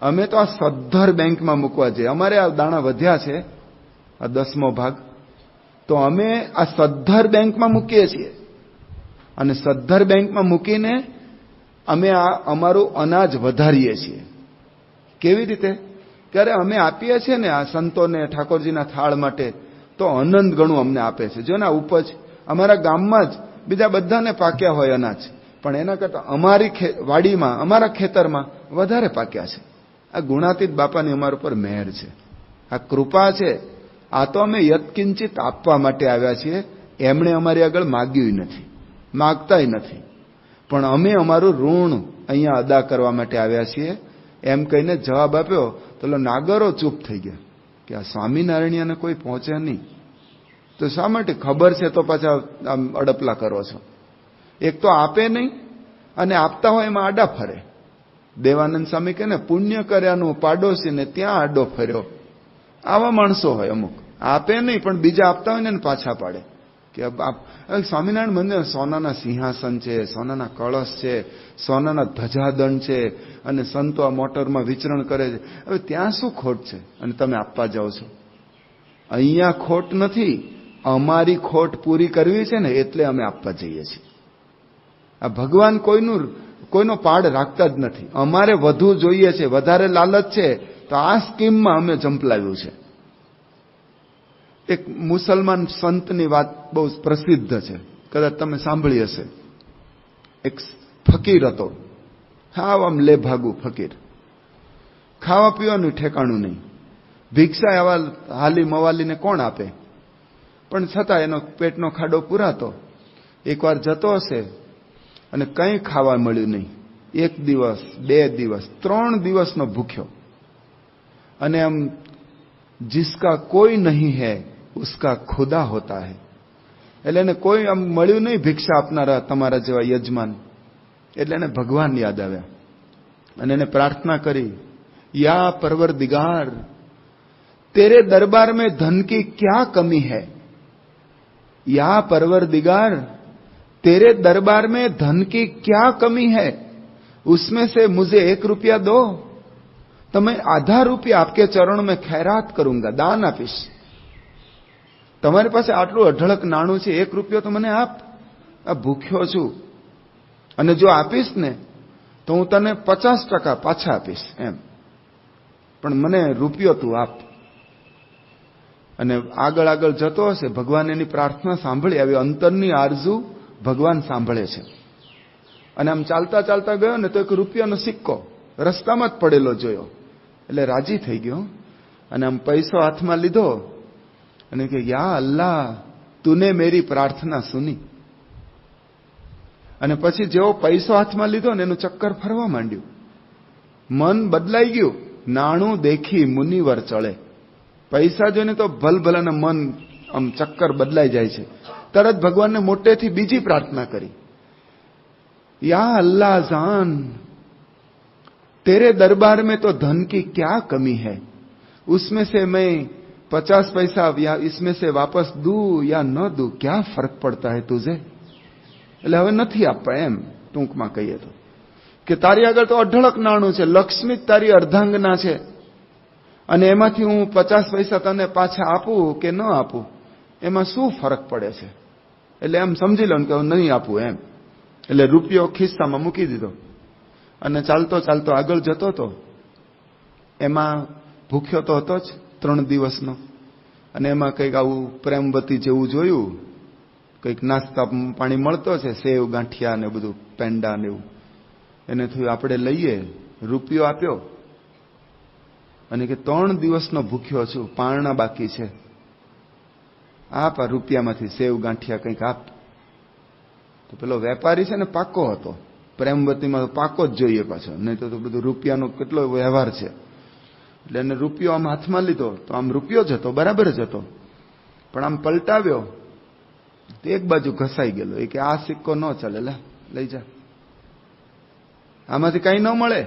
અમે તો આ સદ્ધર બેંકમાં મૂકવા જઈએ, અમારે આ દાણા વધ્યા છે, આ 10મો ભાગ, તો અમે આ સદ્ધર બેંકમાં મૂકીએ છીએ. અને સદ્ધર બેંકમાં મૂકીને અમે આ અમારું અનાજ વધારીએ છીએ. કેવી રીતે? ત્યારે અમે આપીએ છીએ ને આ સંતોને ઠાકોરજીના થાળ માટે, તો અનંત ગણું અમને આપે છે. જો ને આ ઉપજ અમારા ગામમાં જ બીજા બધાને પાક્યા હોય અનાજ, પણ એના કરતા અમારી વાડીમાં, અમારા ખેતરમાં વધારે પાક્યા છે. આ ગુણાતીત બાપાની અમારા ઉપર મહેર છે, આ કૃપા છે. આ તો અમે યત્કિંચિત આપવા માટે આવ્યા છીએ, એમણે અમારી આગળ માગ્યું નથી, માગતાય નથી, પણ અમે અમારું ઋણ અહીંયા અદા કરવા માટે આવ્યા છીએ, એમ કહીને જવાબ આપ્યો. તો નાગરો ચૂપ થઈ ગયા કે આ સ્વામિનારાયણને કોઈ પહોંચે નહીં, તો શા માટે? ખબર છે તો પાછા આમ અડપલા કરો છો. એક તો આપે નહીં, અને આપતા હોય એમાં આડા ફરે. દેવાનંદ સ્વામી કહે ને, પુણ્ય કર્યાનું પાડોશીને ત્યાં આડો ફર્યો. આવા માણસો હોય અમુક, આપે નહીં પણ બીજા આપતા હોય ને પાછા પાડે. કે સ્વામિનારાયણ મંદિર સોનાના સિંહાસન છે, સોનાના કળશ છે, સોનાના ધજાદંડ છે, અને સંતો આ મોટરમાં વિચરણ કરે છે. હવે ત્યાં શું ખોટ છે? અને તમે આપવા જાઓ છો. અહીંયા ખોટ નથી, અમારી ખોટ પૂરી કરવી છે ને એટલે અમે આપવા જઈએ છીએ. આ ભગવાન કોઈનો પાડ રાખતા જ નથી. અમારે વધુ જોઈએ છે, વધારે લાલચ છે, તો આ સ્કીમમાં અમે ઝંપલાવ્યું છે. એક મુસલમાન સંતની વાત બહુ પ્રસિદ્ધ છે, કદાચ તમે સાંભળી હશે. એક ફકીર હતો, હાવ આમ લેભાગુ ફકીર, ખાવા પીવાનું ઠેકાણું નહીં, ભિક્ષા આવા હાલી મવાલીને કોણ આપે? પણ છતાં એનો પેટનો ખાડો પૂરાતો. એકવાર જતો હશે અને કંઈ ખાવા મળ્યું નહીં. 1 દિવસ, 2 દિવસ, 3 દિવસનો ભૂખ્યો. અને આમ જિસકા કોઈ નહીં હૈ ઉસકા ખુદા હોતા હૈ, એટલે એને કોઈ આમ મળ્યું નહીં ભિક્ષા આપનારા તમારા જેવા યજમાન. એટલે એને ભગવાન યાદ આવ્યા અને એને પ્રાર્થના કરી, યા પરવરદિગાર तेरे दरबार में धन की क्या कमी है, या परवरदिगार तेरे दरबार में धन की क्या कमी है, उसमें से मुझे 1 रुपया दो तो मैं आधा रुपया आपके चरणों में खैरात करूंगा, दान આપીશ. તમારી પાસે આટલું અઢળક નાણું છે, 1 રૂપિયો તો મને આપ, આ ભૂખ્યો છું, અને જો આપીશ ને તો હું તને 50% પાછા આપીશ એમ, પણ મને રૂપિયો તું આપ. અને આગળ આગળ જતો હશે, ભગવાન એની પ્રાર્થના સાંભળી, આવી અંતરની આરઝુ ભગવાન સાંભળે છે. અને આમ ચાલતા ચાલતા ગયો ને તો એક રૂપિયાનો સિક્કો રસ્તામાં જ પડેલો જોયો એટલે રાજી થઈ ગયો અને આમ પૈસો હાથમાં લીધો અને કે યા અલ્લાહ તુને મેરી પ્રાર્થના સુની. અને પછી જેવો પૈસો હાથમાં લીધો ને એનું ચક્કર ફરવા માંડ્યું, મન બદલાઈ ગયું. નાણું દેખી મુનિવર ચડે. પૈસા જોઈને તો ભલભલાના મન આમ ચક્કર બદલાઈ જાય છે. તરત ભગવાનને મોટેથી બીજી પ્રાર્થના કરી, યા અલ્લાહ જાન तेरे दरबार में तो धन की क्या कमी है, उसमें से मैं 50 पैसा या इसमें से वापस दूं या न दूं, क्या फर्क पड़ता है तुझे. એટલે હવે નથી આપવા એમ ટૂંકમાં કહીએ તો, કે તારી આગળ તો અઢળક નાણું છે, લક્ષ્મી તારી અર્ધાંગના છે, અને એમાંથી હું 50 પૈસા તને પાછા આપું કે ન આપું એમાં શું ફરક પડે છે. એટલે એમ સમજી લો કે હું નહીં આપું એમ. એટલે રૂપિયો ખિસ્સામાં મૂકી દીધો અને ચાલતો ચાલતો આગળ જતો હતો. એમાં ભૂખ્યો તો હતો જ 3 દિવસનો, અને એમાં કંઈક આવું પ્રેમવતી જેવું જોયું, કંઈક નાસ્તા પાણી મળતો છે, સેવ ગાંઠિયા ને બધું, પેંડા ને એવું. એને થયું આપણે લઈએ. રૂપિયો આપ્યો અને કે 3 દિવસનો ભૂખ્યો છું, પારણા બાકી છે, આપ આ રૂપિયામાંથી સેવ ગાંઠિયા કંઈક આપ. તો પેલો વેપારી છે ને પાકો હતો, પ્રેમવતીમાં તો પાકો જ જોઈએ પાછો, નહીં તો બધું રૂપિયાનો કેટલો વ્યવહાર છે. એટલે એને રૂપિયો આમ હાથમાં લીધો તો આમ રૂપિયો જ હતો, બરાબર જ હતો, પણ આમ પલટાવ્યો તો એક બાજુ ઘસાઈ ગયેલો. એ કે આ સિક્કો ન ચાલે, લઈ જા, આમાંથી કઈ ન મળે.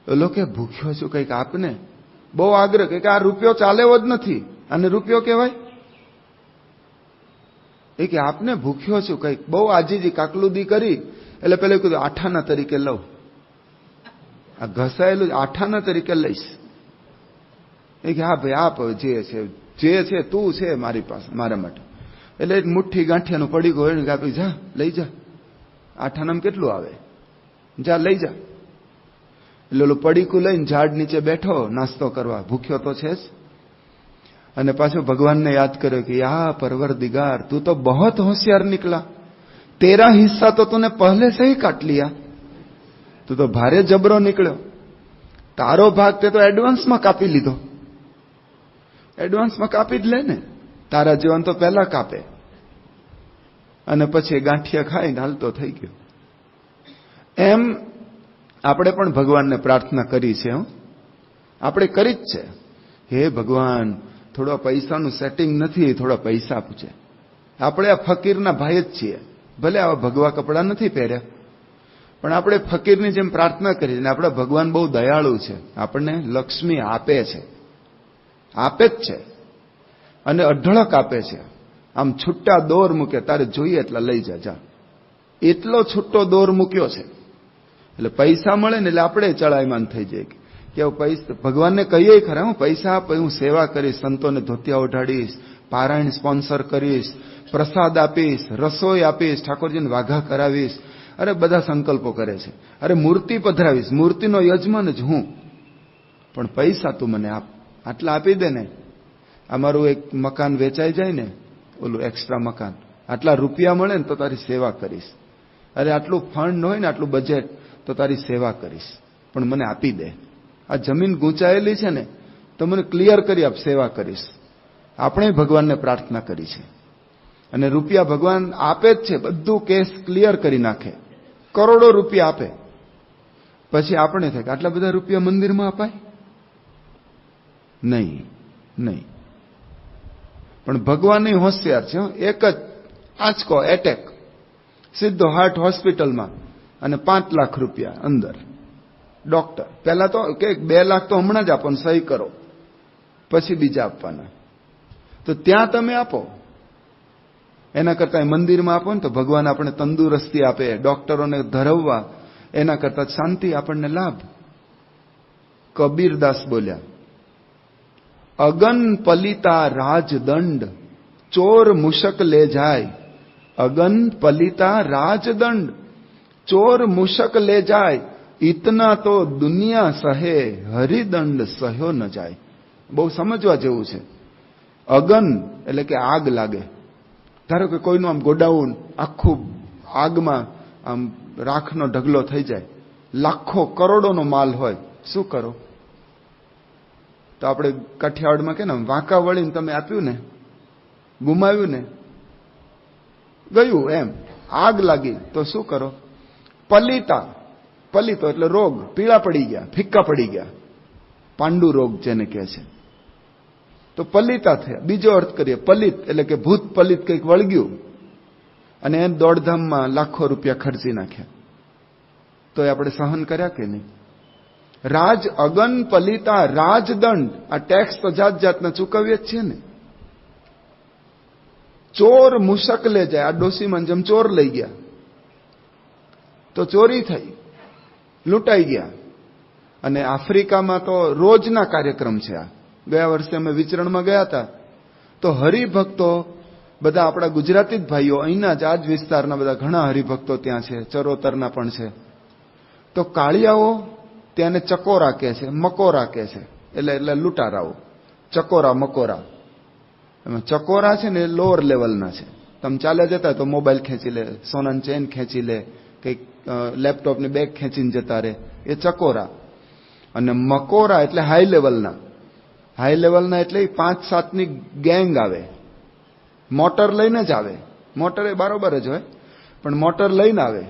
ઓલો કે ભૂખ્યો છું કંઈક આપને, બહુ આગ્રહ કે આ રૂપિયો ચાલેવો જ નથી, અને રૂપિયો કહેવાય. એ કે આપને ભૂખ્યો છું કંઈક, બહુ આજીજી કાકલુદી કરી. એટલે પેલે કીધું આઠાના તરીકે લઉં, આ ઘસાયેલું આઠાના તરીકે લઈશ. એ કે હા ભાઈ આપ, જે છે તું છે મારી પાસે, મારા માટે. એટલે મુઠ્ઠી ગાંઠિયાનું પડીકું હોય ને આપી, જા લઈ જા, આઠાનામાં કેટલું આવે, જા લઈ જા. એટલે ઓલું પડીકું લઈને ઝાડ નીચે બેઠો નાસ્તો કરવા, ભૂખ્યો તો છે જ. અને પાછો ભગવાનને યાદ કર્યો કે યા परवरदिगार तू तो बहुत होशियार निकला, तेरा हिस्सा तो तूने पहले से ही काट लिया, તું તો ભારે જબરો નીકળ્યો, તારો ભાગ તે તો એડવાન્સમાં કાપી લીધો. એડવાન્સમાં કાપી જ લે ને, તારા જીવન તો પહેલા કાપે. અને પછી ગાંઠિયા ખાઈને હાલતો થઈ ગયો. એમ આપણે પણ ભગવાનને પ્રાર્થના કરી છે, આપણે કરી જ છે, હે ભગવાન થોડા પૈસાનું સેટિંગ નથી, થોડા પૈસા પૂછે. આપણે આ ફકીરના ભાઈ જ છીએ, ભલે આવા ભગવા કપડા નથી પહેર્યા, પણ આપણે ફકીરની જેમ પ્રાર્થના કરી. અને આપણા ભગવાન બહુ દયાળુ છે, આપણને લક્ષ્મી આપે છે, આપે જ છે, અને અઢળક આપે છે. આમ છૂટા દોર મૂકે, તારે જોઈએ એટલા લઈ જા, એટલો છૂટો દોર મૂક્યો છે. એટલે પૈસા મળે ને એટલે આપણે ચડાયમાન થઈ જાય કે પૈસા ભગવાનને કહીએ ખરા, હું પૈસા આપ, હું સેવા કરીશ, સંતોને ધોતિયા ઓઢાડીશ, પારાયણ સ્પોન્સર કરીશ, પ્રસાદ આપીશ, રસોઈ આપીશ, ઠાકોરજીને વાઘા કરાવીશ. અરે બધા સંકલ્પો કરે છે. અરે મૂર્તિ પધરાવીશ, મૂર્તિનો યજમાન જ હું, પણ પૈસા તું મને આપ, આટલા આપી દે ને. અમારું એક મકાન વેચાઈ જાય ને, ઓલું એક્સ્ટ્રા મકાન, આટલા રૂપિયા મળે ને તો તારી સેવા કરીશ. અરે આટલું ફંડ હોય ને, આટલું બજેટ, તો તારી સેવા કરીશ, પણ મને આપી દે. આ જમીન ગૂંચાયેલી છે ને, તો મને ક્લિયર કરી આપ, સેવા કરીશ. આપણે ભગવાનને પ્રાર્થના કરી છે, અને રૂપિયા ભગવાન આપે જ છે, બધું કેસ ક્લિયર કરી નાખે, કરોડો રૂપિયા આપે. પછી આપણે થાય કે આટલા બધા રૂપિયા મંદિરમાં અપાય? નહીં. પણ ભગવાન હોશિયાર છે. એક જ આંચકો, એટેક, સીધો હાર્ટ હોસ્પિટલમાં, અને 5 લાખ રૂપિયા અંદર. ડોક્ટર પહેલા તો કે 2 લાખ તો હમણાં જ આપો ને સહી કરો, પછી બીજા આપવાના. તો ત્યાં તમે આપો, એના કરતા મંદિરમાં આપો ને તો ભગવાન આપણે તંદુરસ્તી આપે, ડોક્ટરોને ધરવવા, એના કરતા શાંતિ, આપણને લાભ. કબીરદાસ બોલ્યા, અગન પલિતા રાજદંડ ચોર મુશક લે જાય, અગન પલિતા રાજદંડ ચોર મુશક લે જાય, ઇતના તો દુનિયા સહે હરિદંડ સહ્યો ન જાય. બહુ સમજવા જેવું છે. અગન એટલે કે આગ લાગે. ધારો કે કોઈનું આમ ગોડાઉન આખું આગમાં આમ રાખનો ઢગલો થઈ જાય, લાખો કરોડોનો માલ હોય, શું કરો? તો આપણે કાઠિયાવાડમાં કે ને વાંકા વળીને તમે આપ્યું ને, ગુમાવ્યું ને, ગયું એમ, આગ લાગી તો શું કરો? પલિતો એટલે રોગ, પીળા પડી ગયા, ફિક્કા પડી ગયા, પાંડુ રોગ જેને કહે છે. તો પલિતા થયા. બીજો અર્થ કરીએ, પલિત એટલે કે ભૂત પલિત કંઈક વળગ્યું અને એ દોડધામમાં લાખો રૂપિયા ખર્ચી નાખ્યા, તો એ આપણે સહન કર્યા કે નહીં? રાજ અગન પલિતા રાજદંડ, આ ટેક્સ તો જાત જાતના ચૂકવીએ જ છે ને. ચોર મુશક લે જાય, આ ડોસીમાં જેમ ચોર લઈ ગયા તો ચોરી થઈ, લૂંટાઈ ગયા. અને આફ્રિકામાં તો રોજના કાર્યક્રમ છે. આ ગયા વર્ષે અમે વિચરણમાં ગયા હતા તો હરિભક્તો બધા આપણા ગુજરાતી જ ભાઈઓ, અહીંના જ આ જ વિસ્તારના બધા ઘણા હરિભક્તો ત્યાં છે, ચરોતરના પણ છે. તો કાળિયાઓ ત્યાંને ચકોરા કહે છે, મકોરા કહે છે, એટલે લૂંટારાઓ. ચકોરા મકોરા, એમાં ચકોરા છે ને એ લોઅર લેવલના છે. તમે ચાલ્યા જતા તો મોબાઈલ ખેંચી લે, સોનાની ચેન ખેંચી લે, કંઈક લેપટોપની બેગ ખેંચીને જતા રહે, એ ચકોરા. અને મકોરા એટલે હાઈ લેવલના. હાઈ લેવલના એટલે 5-7ની ગેંગ આવે, મોટર લઈને જ આવે. મોટર એ બરોબર જ હોય, પણ મોટર લઈને આવે.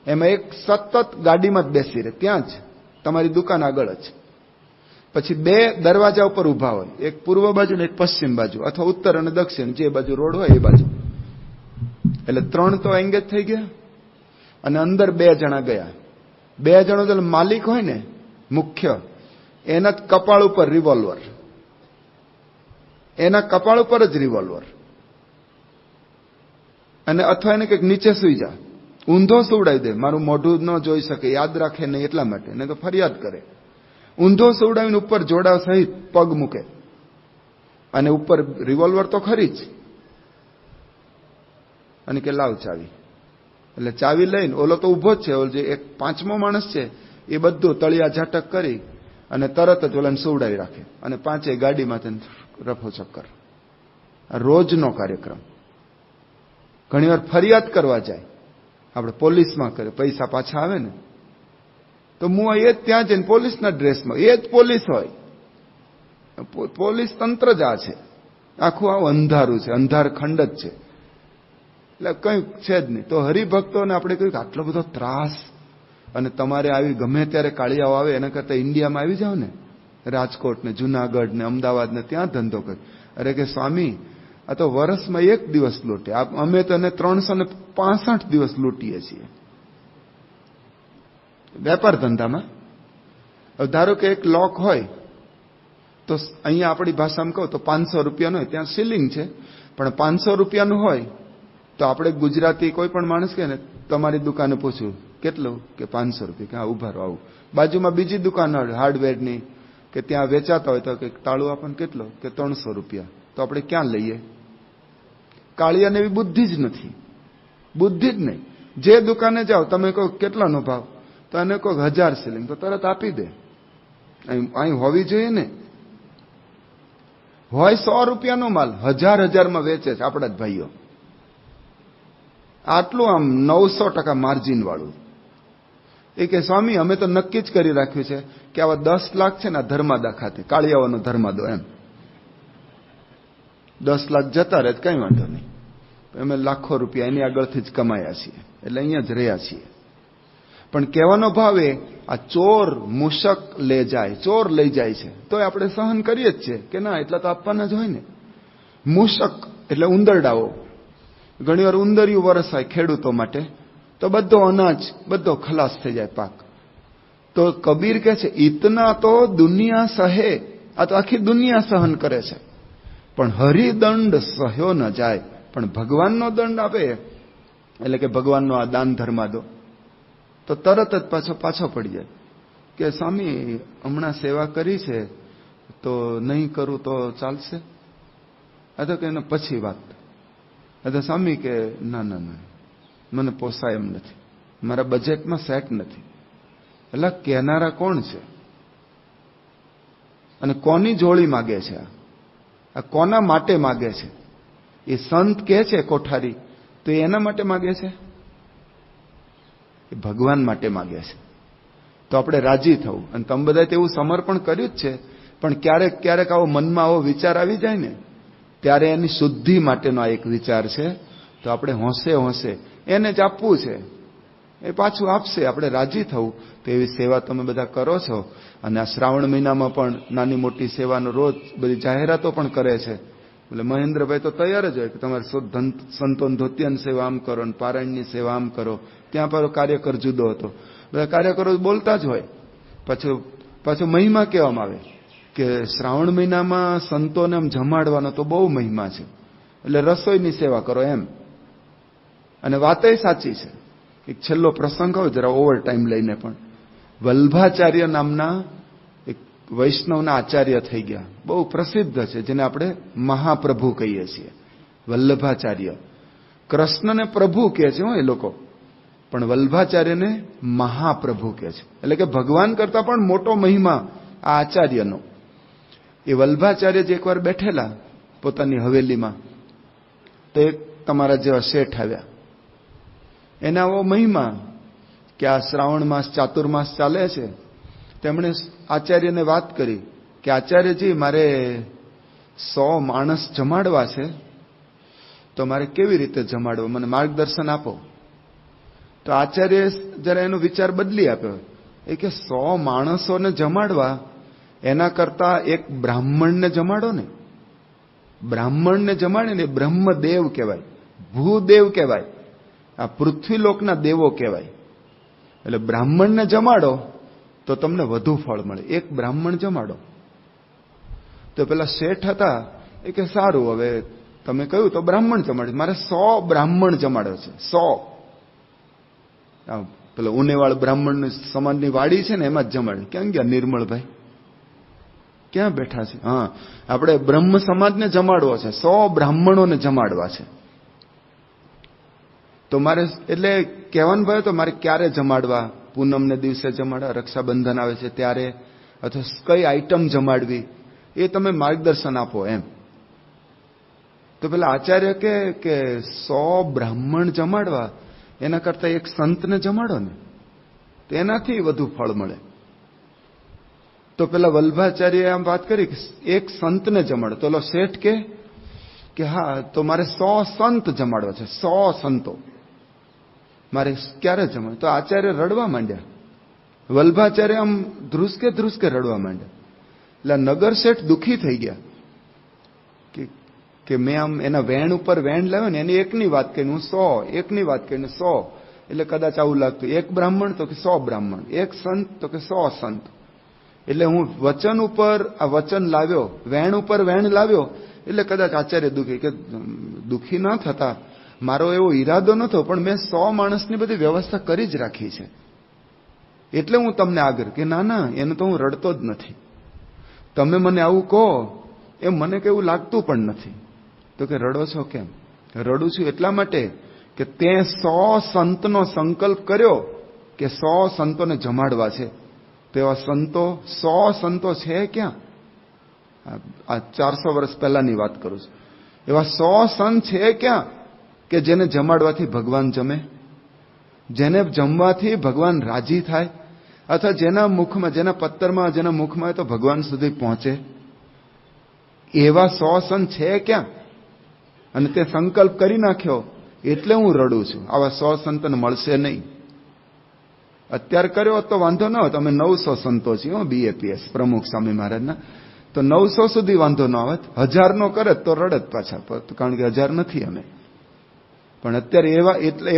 એમાં એક સતત ગાડીમાં જ બેસી રહે, ત્યાં જ તમારી દુકાન આગળ જ. પછી 2 દરવાજા ઉપર ઉભા હોય, એક પૂર્વ બાજુ ને એક પશ્ચિમ બાજુ, અથવા ઉત્તર અને દક્ષિણ, જે બાજુ રોડ હોય એ બાજુ. એટલે 3 તો એંગેજ થઈ ગયા અને અંદર 2 જણા ગયા. 2 જણો જો માલિક હોય ને, મુખ્ય, એના જ કપાળ ઉપર રિવોલ્વર, એના કપાળ ઉપર જ રિવોલ્વર. અને અથવા એને કંઈક નીચે સુઈ જા, ઊંધો સુવડાવી દે, મારું મોઢું ન જોઈ શકે, યાદ રાખે નહીં એટલા માટે, ને તો ફરિયાદ કરે. ઊંધો સુવડાવીને ઉપર જોડા સહિત પગ મૂકે અને ઉપર રિવોલ્વર તો ખરી જ. અને કે લાવ ચાવી. એટલે ચાવી લઈને ઓલો તો ઉભો જ છે, ઓલો જે એક 5મો માણસ છે એ બધું તળિયા ઝાટક કરી અને તરત જ ઓલાને સુવડાવી રાખે અને 5 ગાડીમાં રફો ચક્કર. આ રોજનો કાર્યક્રમ. ઘણીવાર ફરિયાદ કરવા જાય, આપણે પોલીસમાં કરે, પૈસા પાછા આવે ને તો હું એ જ ત્યાં જઈને પોલીસના ડ્રેસમાં, એ જ પોલીસ હોય. પોલીસ તંત્ર જ આ છે, આખું આવું અંધારું છે, અંધાર ખંડ જ છે. એટલે કંઈ છે જ નહીં. તો હરિભક્તોને આપણે કહ્યું આટલો બધો ત્રાસ, અને તમારે આવી ગમે ત્યારે કાળિયાઓ આવે એના કરતાં ઇન્ડિયામાં આવી જાવ ને, રાજકોટ ને જુનાગઢ ને અમદાવાદ ને, ત્યાં ધંધો કરે. અરે કે સ્વામી, આ તો વર્ષમાં 1 દિવસ લૂંટે, અમે તો એને 365 દિવસ લૂંટીએ છીએ વેપાર ધંધામાં. ધારો કે એક લોક હોય તો અહીંયા આપણી ભાષામાં કહું તો 500 રૂપિયાનું હોય, ત્યાં સીલિંગ છે, પણ 500 રૂપિયાનું હોય તો આપણે ગુજરાતી કોઈ પણ માણસ કહે ને, તમારી દુકાને પૂછ્યું કેટલું, કે 500 રૂપિયા. કે હા ઉભા રહો, આવું. બાજુમાં બીજી દુકાન હોય હાર્ડવેરની, કે ત્યાં વેચાતા હોય તો કે તાળું આપણને કેટલો, કે 300 રૂપિયા. તો આપણે ક્યાં લઈએ? કાળિયાને એવી બુદ્ધિ જ નથી, બુદ્ધિ જ નહીં. જે દુકાને જાઓ તમે કહો કેટલાનો ભાવ, તો એને કહો 1000 સીલિંગ, તો તરત આપી દે. અહીં હોવી જોઈએ ને. હોય 100 રૂપિયાનો માલ 1000-1000માં વેચે છે આપણા જ ભાઈઓ. આટલું આમ 900% માર્જિન વાળું. એ કે સ્વામી અમે તો નક્કી જ કરી રાખ્યું છે કે આવા 10 લાખ છે ને ધર્માદા ખાતે, કાળિયાવાનો ધર્માદો, એમ 10 લાખ જતા રહે કઈ વાંધો નહીં, અમે લાખો રૂપિયા એની આગળથી જ કમાયા છીએ, એટલે અહીંયા જ રહ્યા છીએ. પણ કહેવાનો ભાવ એ, આ ચોર મૂષક લે જાય, ચોર લઈ જાય છે તો આપણે સહન કરીએ જ છે કે ના, એટલા તો આપવાના જ હોય ને. મૂષક એટલે ઉંદરડાઓ. ઘણીવાર ઉંદરિયું વરસાય ખેડૂતો માટે, તો બધો અનાજ બધો ખલાસ થઈ જાય, પાક. તો કબીર કહે છે ઇતના તો દુનિયા સહે, આ તો આખી દુનિયા સહન કરે છે, પણ હરિદંડ સહ્યો ન જાય. પણ ભગવાનનો દંડ આપે, એટલે કે ભગવાનનો આ દાન ધર્માદો, તો તરત જ પાછો પડી જાય કે સ્વામી હમણાં સેવા કરી છે તો નહીં કરું તો ચાલશે? આ તો કે પછી વાત. આ તો સ્વામી કે ના ના ના, મને પોસાય એમ નથી, મારા બજેટમાં સેટ નથી. એટલે કહેનારા કોણ છે અને કોની જોડી માગે છે? આ કોના માટે માગે છે? એ સંત કહે છે કોઠારી, તો એના માટે માગે છે? એ ભગવાન માટે માગે છે. તો આપણે રાજી થવું. અને તમે બધાએ એવું સમર્પણ કર્યું જ છે, પણ ક્યારેક ક્યારેક આવો મનમાં આવો વિચાર આવી જાય ને, ત્યારે એની શુદ્ધિ માટેનો આ એક વિચાર છે. તો આપણે હોંશે હોંશે એને જ આપવું છે, એ પાછું આપશે, આપણે રાજી થવું. તો એવી સેવા તમે બધા કરો છો. અને આ શ્રાવણ મહિનામાં પણ નાની મોટી સેવાનો રોજ બધી જાહેરાતો પણ કરે છે. એટલે મહેન્દ્રભાઈ તો તૈયાર જ હોય કે તમારે સંતોન ધોતિયાની સેવા આમ કરો, પારાયણની સેવા આમ કરો. ત્યાં પર કાર્યકર જુદો હતો, બધા કાર્યકરો બોલતા જ હોય. પાછો મહિમા કહેવામાં આવે કે શ્રાવણ મહિનામાં સંતોને આમ જમાડવાનો તો બહુ મહિમા છે, એટલે રસોઈની સેવા કરો એમ. અને વાતય સાચી છે. એક છેલ્લો પ્રસંગ હોય જરા ઓવર ટાઈમ લઈને, પણ વલ્ભાચાર્ય નામના એક વૈષ્ણવના આચાર્ય થઈ ગયા, બહુ પ્રસિદ્ધ છે, જેને આપણે મહાપ્રભુ કહીએ છીએ. વલ્લભાચાર્ય કૃષ્ણને પ્રભુ કહે છે એ લોકો, પણ વલ્ભાચાર્યને મહાપ્રભુ કહે છે. એટલે કે ભગવાન કરતા પણ મોટો મહિમા આ આચાર્યનો. એ વલ્ભાચાર્ય જે એકવાર બેઠેલા પોતાની હવેલીમાં, તો એક તમારા જેવા શેઠ આવ્યા. એના આવો મહિમા કે આ શ્રાવણ માસ ચાતુર્માસ ચાલે છે. તેમણે આચાર્યને વાત કરી કે આચાર્યજી, મારે 100 માણસ જમાડવા છે, તો મારે કેવી રીતે જમાડવો, મને માર્ગદર્શન આપો. તો આચાર્ય જરા એનો વિચાર બદલી આપ્યો. એ કે 100 માણસોને જમાડવા એના કરતા એક બ્રાહ્મણને જમાડો ને. બ્રાહ્મણને જમાડે ને બ્રહ્મદેવ કહેવાય, ભૂદેવ કહેવાય, આ પૃથ્વીલોકના દેવો કહેવાય. એટલે બ્રાહ્મણને જમાડો તો તમને વધુ ફળ મળે, એક બ્રાહ્મણ જમાડો. તો પેલા શેઠ હતા એ કે સારું, હવે તમે કહ્યું તો બ્રાહ્મણ જમાડે. મારે 100 બ્રાહ્મણ જમાડ્યો છે, 100. પેલા ઉનેવાળ બ્રાહ્મણ સમાજની વાડી છે ને, એમાં જ જમાડે. ક્યાં ગયા નિર્મળભાઈ, ક્યાં બેઠા છે? હા, આપણે બ્રહ્મ સમાજને જમાડવો છે, 100 બ્રાહ્મણોને જમાડવા છે. તો મારે એટલે કહેવાનું ભાઈ, તો મારે ક્યારે જમાડવા? પૂનમને દિવસે જમાડવા, રક્ષાબંધન આવે છે ત્યારે, અથવા કઈ આઈટમ જમાડવી, એ તમે માર્ગદર્શન આપો એમ. તો પેલા આચાર્ય કે 100 બ્રાહ્મણ જમાડવા એના કરતા એક સંતને જમાડો ને, તો એનાથી વધુ ફળ મળે. તો પેલા વલ્ભાચાર્યએ આમ વાત કરી કે એક સંતને જમાડો. તો પેલો શેઠ કે હા, તો મારે 100 સંત જમાડવા છે, 100 સંતો મારે ક્યારે જમાડે? તો આચાર્ય રડવા માંડ્યા. વલ્ભાચાર્ય આમ ધ્રુસકે રડવા માંડ્યા. એટલે નગર શેઠ દુઃખી થઈ ગયા કે મેં આમ એના વેણ ઉપર વેણ લાવ્યો ને, એની એકની વાત કરીને હું 100, એકની વાત કરીને 100. એટલે કદાચ આવું લાગતું, એક બ્રાહ્મણ તો કે 100 બ્રાહ્મણ, એક સંત તો કે 100 સંત. એટલે હું વચન ઉપર આ વચન લાવ્યો, વેણ ઉપર વેણ લાવ્યો. એટલે કદાચ આચાર્ય દુઃખી ન થતા, મારો એવો ઈરાદો નતો, પણ મેં 100 માણસની બધી વ્યવસ્થા કરી જ રાખી છે, એટલે હું તમને આગ્રહ કે ના, એનું તો હું રડતો જ નથી. તમે મને આવું કહો એમ મને કેવું લાગતું પણ નથી. તો કે રડો છો કેમ? રડું છું એટલા માટે કે તે 100 સંતનો સંકલ્પ કર્યો કે 100 સંતોને જમાડવા છે. તો એવા સંતો 100 સંતો છે ક્યાં? આ 400 વર્ષ પહેલાની વાત કરું છું. એવા 100 સંત છે ક્યાં કે જેને જમાડવાથી ભગવાન જમે, જેને જમવાથી ભગવાન રાજી થાય, અથવા જેના મુખમાં, જેના પત્તરમાં, જેના મુખમાં તો ભગવાન સુધી પહોંચે? એવા 100 સંત છે ક્યાં? અને તે સંકલ્પ કરી નાખ્યો એટલે હું રડું છું. આવા 100 સંતને મળશે નહીં. અત્યારે કર્યો તો વાંધો ન હોય, તમે 900 સંતો છીએ BAPS પ્રમુખ સ્વામી મહારાજના, તો 900 સુધી વાંધો ન આવત. 1000 નો કરે તો રડત પાછા, કારણ કે 1000 નથી અમે. પણ અત્યારે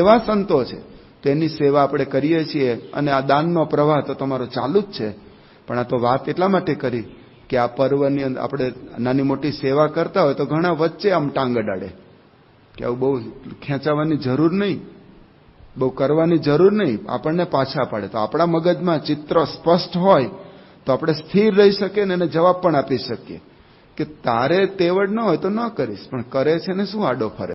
એવા સંતો છે, તેની સેવા આપણે કરીએ છીએ. અને આ દાનનો પ્રવાહ તો તમારો ચાલુ જ છે. પણ આ તો વાત એટલા માટે કરી કે આ પર્વની અંદર આપણે નાની મોટી સેવા કરતા હોય તો ઘણા વચ્ચે આમ ટાંગ અડાડે કે આવું બહુ ખેંચાવાની જરૂર નહીં, બહુ કરવાની જરૂર નહીં, આપણને પાછા પાડે. તો આપણા મગજમાં ચિત્ર સ્પષ્ટ હોય તો આપણે સ્થિર રહી શકીએ ને એને જવાબ પણ આપી શકીએ કે તારે તેવડ ન હોય તો ન કરીશ, પણ કરે છે ને શું આડો ફરે.